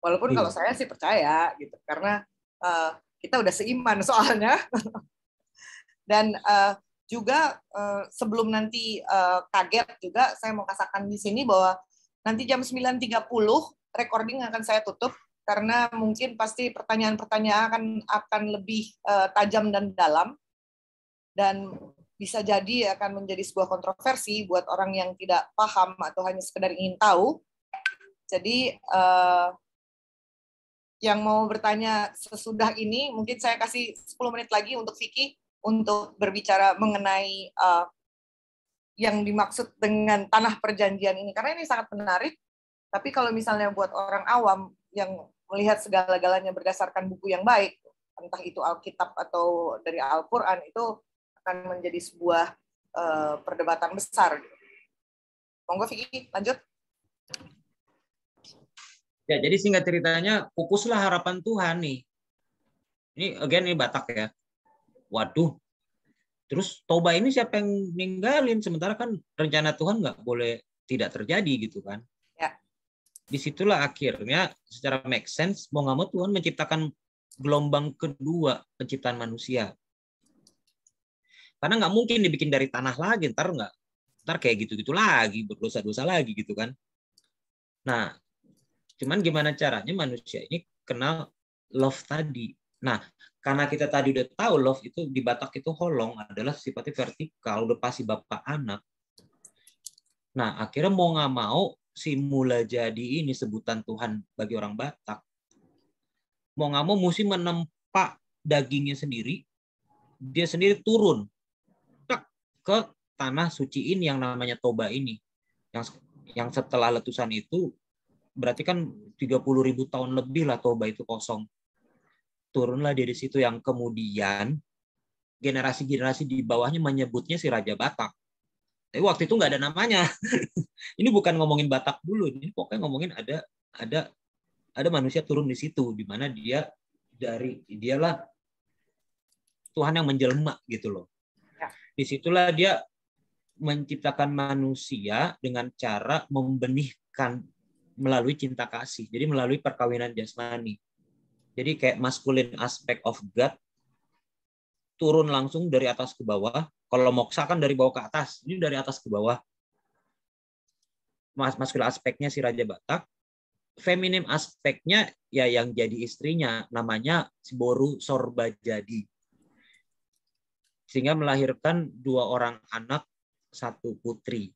Walaupun kalau saya sih percaya gitu, karena kita udah seiman soalnya. Dan juga sebelum nanti kaget juga, saya mau katakan di sini bahwa nanti jam 9.30 recording akan saya tutup, karena mungkin pasti pertanyaan-pertanyaan akan lebih tajam dan dalam, dan bisa jadi akan menjadi sebuah kontroversi buat orang yang tidak paham atau hanya sekedar ingin tahu. Jadi yang mau bertanya sesudah ini, mungkin saya kasih 10 menit lagi untuk Vicky untuk berbicara mengenai yang dimaksud dengan tanah perjanjian ini, karena ini sangat menarik. Tapi kalau misalnya buat orang awam yang melihat segala-galanya berdasarkan buku yang baik, entah itu Alkitab atau dari Al-Quran, itu akan menjadi sebuah perdebatan besar. Monggo Vicky, lanjut. Ya, jadi singkat ceritanya, pupuslah harapan Tuhan nih. Ini Batak ya. Waduh. Terus Toba ini siapa yang ninggalin? Sementara kan rencana Tuhan nggak boleh tidak terjadi gitu kan. Ya. Disitulah akhirnya secara make sense, mau nggak mau Tuhan menciptakan gelombang kedua penciptaan manusia. Karena nggak mungkin dibikin dari tanah lagi, ntar kayak gitu-gitu lagi, berdosa-dosa lagi gitu kan. Nah, cuman gimana caranya manusia ini kenal love tadi. Nah, karena kita tadi udah tahu love itu di Batak itu holong adalah sifatnya vertikal, udah pasti bapak anak. Nah, akhirnya mau nggak mau si mula jadi ini sebutan Tuhan bagi orang Batak. Mau nggak mau mesti menempa dagingnya sendiri, dia sendiri turun ke tanah suci ini yang namanya Toba ini. Yang setelah letusan itu berarti kan 30.000 tahun lebih lah Toba itu kosong. Turunlah dia di situ, yang kemudian generasi-generasi di bawahnya menyebutnya si Raja Batak. Tapi waktu itu nggak ada namanya. Ini bukan ngomongin Batak dulu, ini pokoknya ngomongin ada ada manusia turun di situ, di mana dialah Tuhan yang menjelma gitu loh. Disitulah dia menciptakan manusia dengan cara membenihkan melalui cinta kasih. Jadi melalui perkawinan jasmani. Jadi kayak masculine aspect of God turun langsung dari atas ke bawah. Kalau moksa kan dari bawah ke atas. Ini dari atas ke bawah. Masculine aspeknya si Raja Batak. Feminim aspeknya ya yang jadi istrinya. Namanya si Boru Sorbajadi. Sehingga melahirkan 2 orang anak, 1 putri.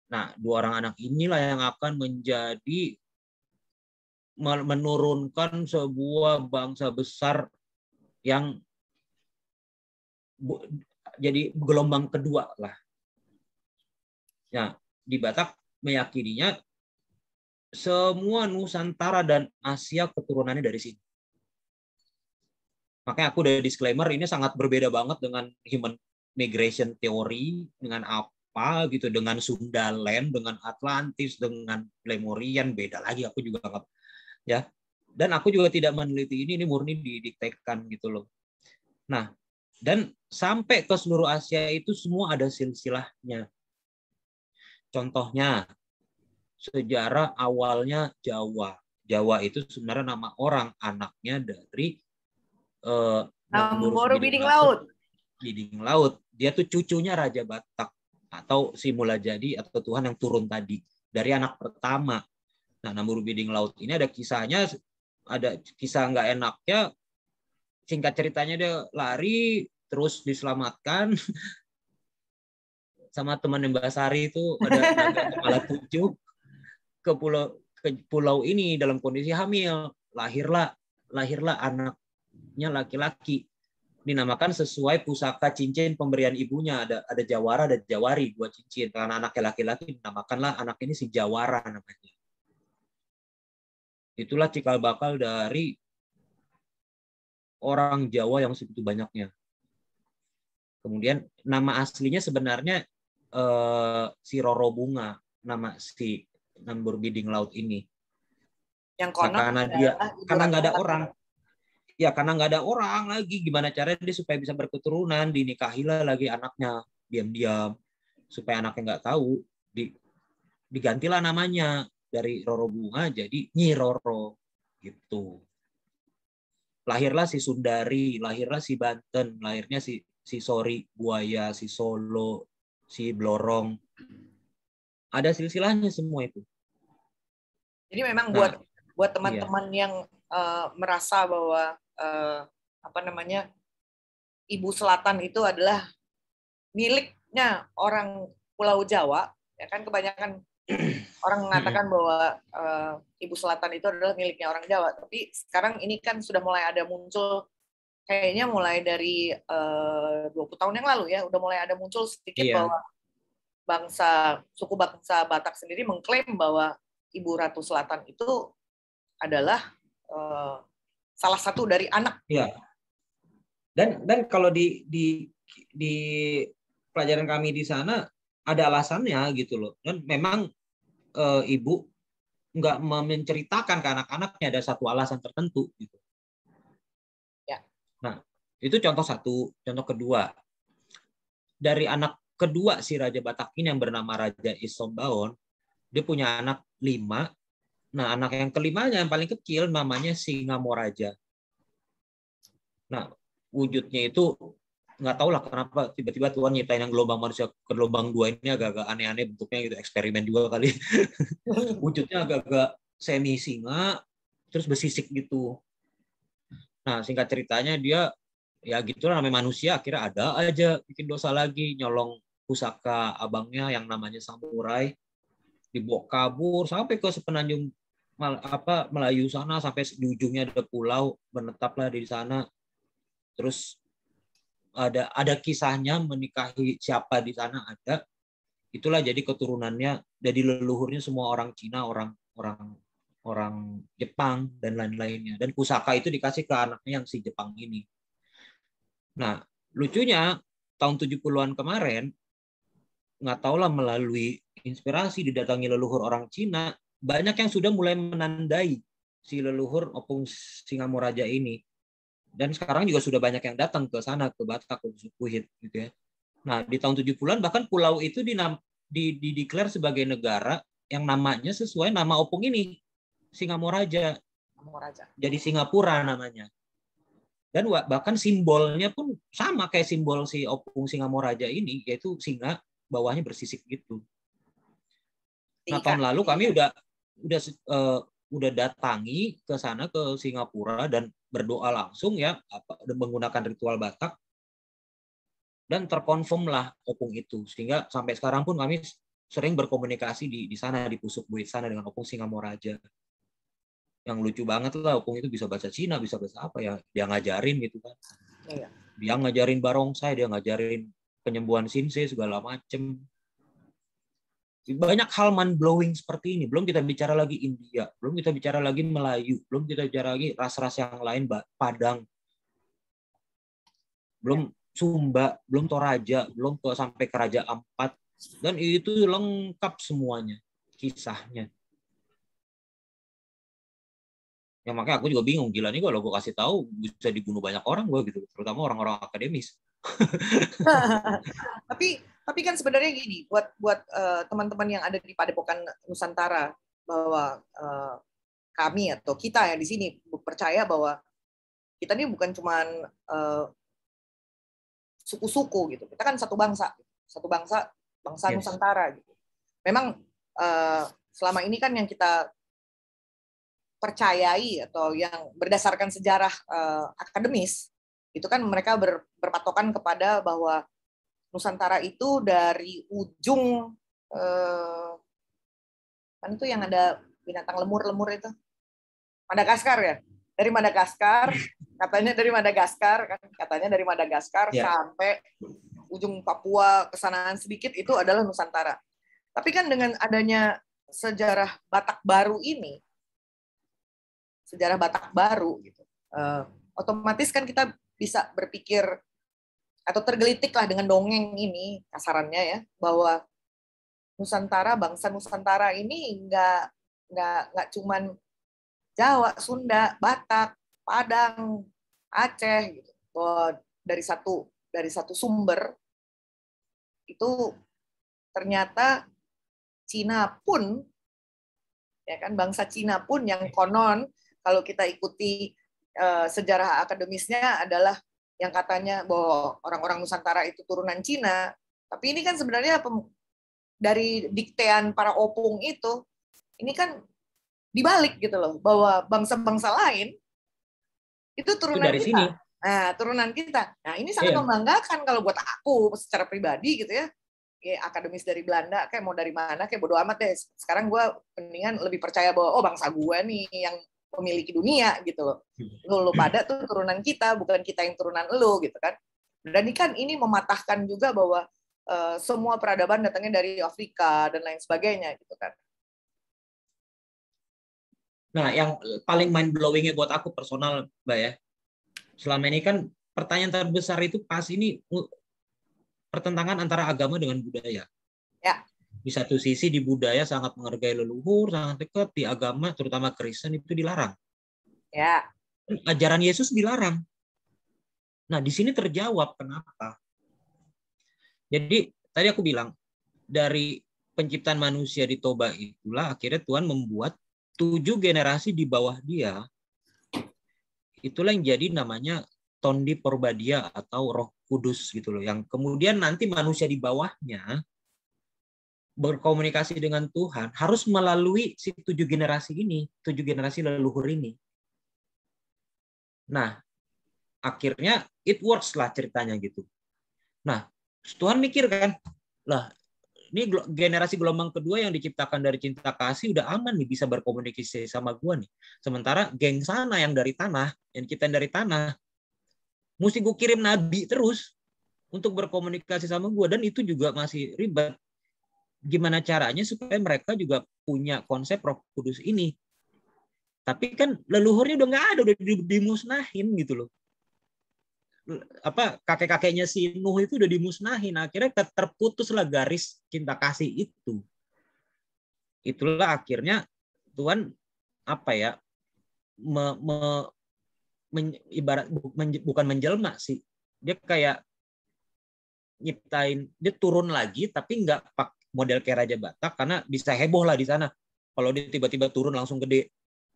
Nah, 2 orang anak inilah yang akan menurunkan sebuah bangsa besar yang jadi gelombang kedua lah. Nah, di Batak meyakininya semua Nusantara dan Asia keturunannya dari sini. Makanya aku udah disclaimer, ini sangat berbeda banget dengan human migration theory, dengan apa gitu, dengan Sundaland, dengan Atlantis, dengan Lemurian, beda lagi. Aku juga nggak, ya. Dan aku juga tidak meneliti ini murni didiktekan gitu loh. Nah, dan sampai ke seluruh Asia itu semua ada silsilahnya. Contohnya, sejarah awalnya Jawa. Jawa itu sebenarnya nama orang, anaknya dari Namboru Biding Laut. Biding Laut. Dia tuh cucunya Raja Batak atau si Mulajadi atau Tuhan yang turun tadi dari anak pertama. Nah, Namboru Biding Laut ini ada kisahnya, ada kisah nggak enaknya. Singkat ceritanya dia lari terus diselamatkan sama teman Mbak Sari itu, ada naga kepala 7 ke pulau ini dalam kondisi hamil. Lahirlah anaknya laki-laki. Dinamakan sesuai pusaka cincin pemberian ibunya. Ada Jawara, ada Jawari, 2 cincin. Karena anaknya laki-laki, dinamakanlah anak ini si Jawara namanya. Itulah cikal bakal dari orang Jawa yang segitu banyaknya. Kemudian nama aslinya sebenarnya si Roro Bunga, nama si Namboru Biding Laut ini. Yang konon karena nggak ada orang. Ya karena nggak ada orang lagi, gimana caranya dia supaya bisa berketurunan, dinikahilah lagi anaknya diam-diam supaya anaknya nggak tahu, digantilah namanya dari Roro Bunga jadi Nyi Roro gitu. Lahirlah si Sundari, lahirlah si Banten, lahirnya si Sori Buaya, si Solo, si Blorong. Ada silsilahnya semua itu. Jadi memang buat teman-teman yang merasa bahwa Ibu Selatan itu adalah miliknya orang Pulau Jawa, ya kan kebanyakan orang mengatakan bahwa Ibu Selatan itu adalah miliknya orang Jawa. Tapi sekarang ini kan sudah mulai ada muncul, kayaknya mulai dari 20 tahun yang lalu ya, udah mulai ada muncul sedikit bahwa suku bangsa Batak sendiri mengklaim bahwa Ibu Ratu Selatan itu adalah salah satu dari anak. Ya. Dan kalau di pelajaran kami di sana ada alasannya gitu loh. Dan memang ibu nggak menceritakan ke anak-anaknya ada satu alasan tertentu gitu. Ya. Nah, itu contoh satu. Contoh kedua, dari anak kedua si Raja Batak ini yang bernama Raja Isombaon, dia punya anak 5. Nah, anak yang kelimanya yang paling kecil namanya Singamoraja. Nah, wujudnya itu nggak tahu lah kenapa tiba-tiba Tuhan nyiptain yang gelombang manusia ke gelombang 2 ini agak-agak aneh-aneh bentuknya gitu, eksperimen juga kali. Wujudnya agak-agak semi singa, terus bersisik gitu. Nah, singkat ceritanya dia ya gitulah namanya manusia, akhirnya ada aja bikin dosa lagi, nyolong pusaka abangnya yang namanya samurai, dibawa kabur sampai ke sepenanjung Melayu sana, sampai di ujungnya ada pulau, menetaplah di sana. Terus ada kisahnya menikahi siapa di sana ada. Itulah jadi keturunannya, jadi leluhurnya semua orang Cina, orang Jepang dan lain-lainnya. Dan pusaka itu dikasih ke anaknya yang si Jepang ini. Nah, lucunya tahun 70-an kemarin, nggak tahulah melalui inspirasi didatangi leluhur orang Cina, banyak yang sudah mulai menandai si leluhur Opung Singamoraja ini. Dan sekarang juga sudah banyak yang datang ke sana, ke Batak, ke Puhit gitu ya. Nah, di tahun 70-an bahkan pulau itu dideklar sebagai negara yang namanya sesuai nama Opung ini, Singamoraja. Jadi Singapura namanya. Dan bahkan simbolnya pun sama kayak simbol si Opung Singamoraja ini, yaitu singa, bawahnya bersisik gitu. Nah, tahun lalu kami udah datangi ke sana, ke Singapura, dan berdoa langsung ya, menggunakan ritual Batak, dan terkonfirm lah Opung itu, sehingga sampai sekarang pun kami sering berkomunikasi di sana, di Pusuk Buit sana dengan Opung Singamoraja. Yang lucu banget lah, Opung itu bisa bahasa Cina, bisa bahasa apa ya, dia ngajarin gitu kan. Iya. Dia ngajarin barongsai, dia ngajarin penyembuhan sinse segala macem. Banyak hal mind blowing seperti ini. Belum kita bicara lagi India, belum kita bicara lagi Melayu, belum kita bicara lagi ras-ras yang lain, Padang, belum Sumba, belum Toraja, belum sampai ke Raja Ampat, dan itu lengkap semuanya kisahnya. Ya makanya aku juga bingung, gila nih kalau gue kasih tahu bisa dibunuh banyak orang gue gitu, terutama orang-orang akademis. Tapi kan sebenarnya gini, buat teman-teman yang ada di Padepokan Nusantara, bahwa kami atau kita yang di sini percaya bahwa kita ini bukan cuman suku-suku gitu. Kita kan satu bangsa yes. Nusantara gitu. Memang selama ini kan yang kita percayai atau yang berdasarkan sejarah akademis itu kan mereka berpatokan kepada bahwa Nusantara itu dari ujung kan itu yang ada binatang lemur itu Madagaskar ya, dari Madagaskar katanya dari Madagaskar yeah. Sampai ujung Papua kesanaan sedikit itu adalah Nusantara. Tapi kan dengan adanya sejarah Batak baru ini, sejarah Batak baru gitu, otomatis kan kita bisa berpikir atau tergelitik lah dengan dongeng ini kasarannya ya, bahwa Nusantara, bangsa Nusantara ini nggak cuman Jawa, Sunda, Batak, Padang, Aceh gitu. Bahwa dari satu sumber itu ternyata Cina pun ya kan, bangsa Cina pun yang konon kalau kita ikuti sejarah akademisnya adalah yang katanya bahwa orang-orang Nusantara itu turunan Cina, tapi ini kan sebenarnya dari diktean para opung itu, ini kan dibalik gitu loh, bahwa bangsa-bangsa lain itu turunan dari kita. Sini. Nah, turunan kita. Nah, ini sangat membanggakan kalau buat aku secara pribadi gitu ya. Kayak akademis dari Belanda, kayak mau dari mana, kayak bodo amat deh. Sekarang gue mendingan lebih percaya bahwa bangsa gue nih yang memiliki dunia gitu loh. Lu pada tuh turunan kita, bukan kita yang turunan lu gitu kan. Dan ini kan ini mematahkan juga bahwa semua peradaban datangnya dari Afrika dan lain sebagainya gitu kan. Nah, yang paling mind blowing-nya buat aku personal, Mbak ya. Selama ini kan pertanyaan terbesar itu pas ini pertentangan antara agama dengan budaya. Ya. Di satu sisi di budaya sangat menghargai leluhur, sangat dekat, di agama terutama Kristen itu dilarang. Ya. Ajaran Yesus dilarang. Nah, di sini terjawab kenapa. Jadi, tadi aku bilang dari penciptaan manusia di Toba itulah akhirnya Tuhan membuat 7 generasi di bawah dia, itulah yang jadi namanya Tondi Porbadia atau Roh Kudus gitu loh, yang kemudian nanti manusia di bawahnya berkomunikasi dengan Tuhan harus melalui si 7 generasi ini, 7 generasi leluhur ini. Nah, akhirnya it works lah ceritanya gitu. Nah, Tuhan mikir kan, lah ini generasi gelombang kedua yang diciptakan dari cinta kasih udah aman nih, bisa berkomunikasi sama gua nih. Sementara geng sana yang dari tanah, yang kita dari tanah, mesti gue kirim nabi terus untuk berkomunikasi sama gua, dan itu juga masih ribet. Gimana caranya supaya mereka juga punya konsep Roh Kudus ini? Tapi kan leluhurnya udah nggak ada, udah dimusnahin gitu loh. Apa kakek-kakeknya si Nuh itu udah dimusnahin, akhirnya terputuslah garis cinta kasih itu. Itulah akhirnya Tuhan apa ya, ibarat bukan menjelma sih, dia kayak nyiptain, dia turun lagi tapi nggak model kayak Raja Batak karena bisa heboh lah di sana. Kalau dia tiba-tiba turun langsung gede.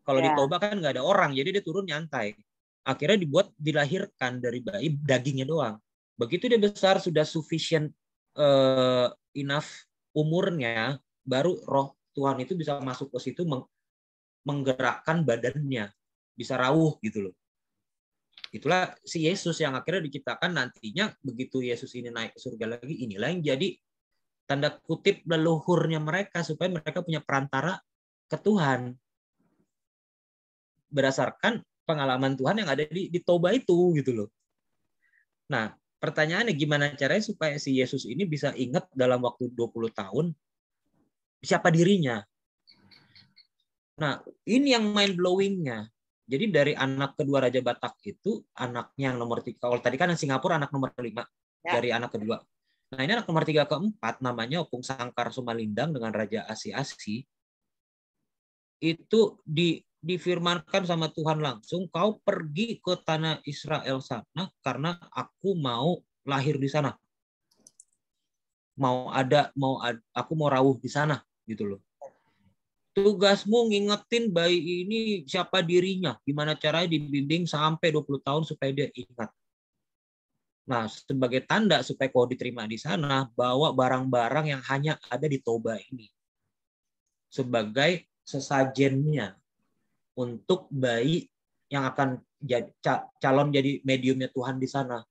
Kalau di Toba kan nggak ada orang, jadi dia turun nyantai. Akhirnya dilahirkan dari bayi dagingnya doang. Begitu dia besar sudah sufficient enough umurnya, baru roh Tuhan itu bisa masuk ke situ menggerakkan badannya, bisa rawuh gitu loh. Itulah si Yesus yang akhirnya diciptakan nantinya. Begitu Yesus ini naik ke surga lagi, inilah yang jadi tanda kutip leluhurnya mereka supaya mereka punya perantara ke Tuhan berdasarkan pengalaman Tuhan yang ada di Toba itu gitu loh. Nah, pertanyaannya gimana caranya supaya si Yesus ini bisa ingat dalam waktu 20 tahun siapa dirinya. Nah, ini yang mind blowing-nya. Jadi dari anak kedua Raja Batak itu, anaknya yang nomor 3. Kalau tadi kan Singapura anak nomor 5 dari anak kedua. Nah, ini anak nomor 3 keempat namanya Opung Sangkar Sumalindang dengan Raja Asi-Asi. Itu difirmankan sama Tuhan langsung, kau pergi ke tanah Israel sana karena aku mau lahir di sana. Aku mau rawuh di sana gitu loh. Tugasmu ngingetin bayi ini siapa dirinya, gimana caranya dibimbing sampai 20 tahun supaya dia ingat. Nah, sebagai tanda supaya kau diterima di sana, bawa barang-barang yang hanya ada di Toba ini. Sebagai sesajennya untuk bayi yang akan calon jadi mediumnya Tuhan di sana.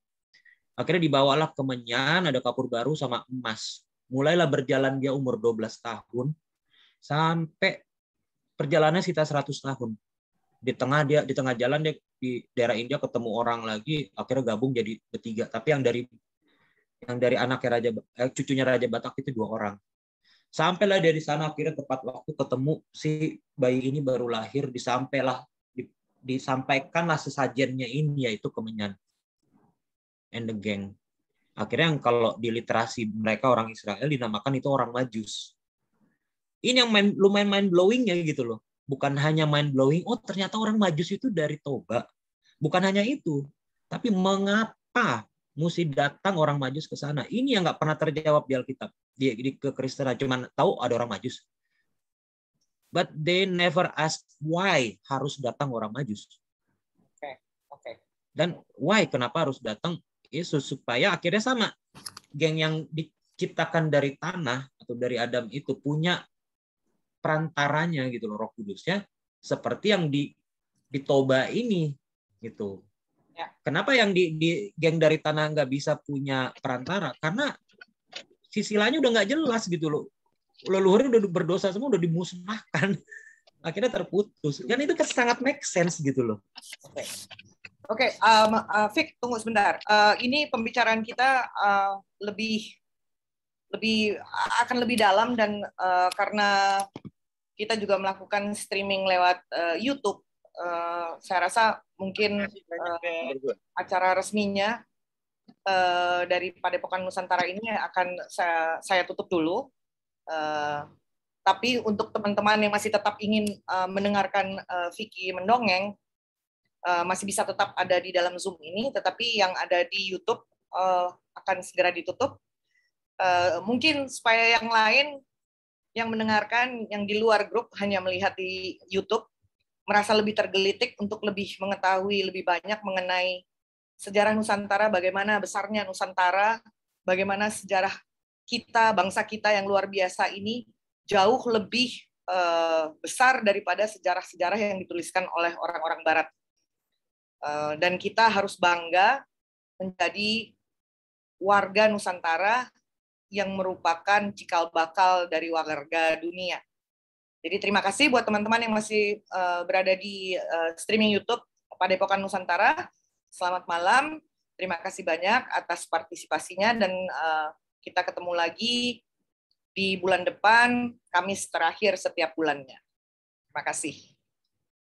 Akhirnya dibawalah ke Menyan, ada kapur baru sama emas. Mulailah berjalan dia umur 12 tahun. Sampai perjalanannya sekitar 100 tahun. Di tengah jalan dia di daerah India ketemu orang lagi, akhirnya gabung jadi bertiga. Tapi yang dari anaknya cucunya Raja Batak itu 2 orang. Sampailah dia di sana, akhirnya tepat waktu ketemu si bayi ini baru lahir, disampaikanlah sesajennya ini, yaitu Kemenyan and the gang. Akhirnya yang kalau di literasi mereka orang Israel dinamakan itu orang Majus. Ini yang lumayan mind blowing-nya gitu loh. Bukan hanya mind blowing, oh ternyata orang Majus itu dari Toba. Bukan hanya itu, tapi mengapa mesti datang orang Majus ke sana? Ini yang nggak pernah terjawab di Alkitab. Di kekristenan cuma tahu ada orang Majus. But they never ask why harus datang orang Majus. Oke. Dan why, kenapa harus datang Yesus, supaya akhirnya sama. Geng yang diciptakan dari tanah atau dari Adam itu punya perantaranya gitu loh, Roh Kudusnya, seperti yang di Toba ini gitu. Ya. Kenapa yang di geng dari tanah nggak bisa punya perantara? Karena sisilanya udah nggak jelas gitu loh. Leluhurnya udah berdosa semua, udah dimusnahkan. Akhirnya terputus. Kan itu sangat make sense gitu loh. Oke, Vic, tunggu sebentar. Ini pembicaraan kita akan lebih dalam, dan karena kita juga melakukan streaming lewat YouTube, saya rasa mungkin acara resminya dari Padepokan Nusantara ini akan saya tutup dulu. Tapi untuk teman-teman yang masih tetap ingin mendengarkan Vicky mendongeng, masih bisa tetap ada di dalam Zoom ini, tetapi yang ada di YouTube akan segera ditutup. Mungkin supaya yang lain yang mendengarkan, yang di luar grup hanya melihat di YouTube, merasa lebih tergelitik untuk lebih mengetahui lebih banyak mengenai sejarah Nusantara, bagaimana besarnya Nusantara, bagaimana sejarah kita, bangsa kita yang luar biasa ini jauh lebih besar daripada sejarah-sejarah yang dituliskan oleh orang-orang Barat. Dan kita harus bangga menjadi warga Nusantara yang merupakan cikal bakal dari warga dunia. Jadi terima kasih buat teman-teman yang masih berada di streaming YouTube Padepokan Nusantara. Selamat malam, terima kasih banyak atas partisipasinya, dan kita ketemu lagi di bulan depan, Kamis terakhir setiap bulannya. Terima kasih.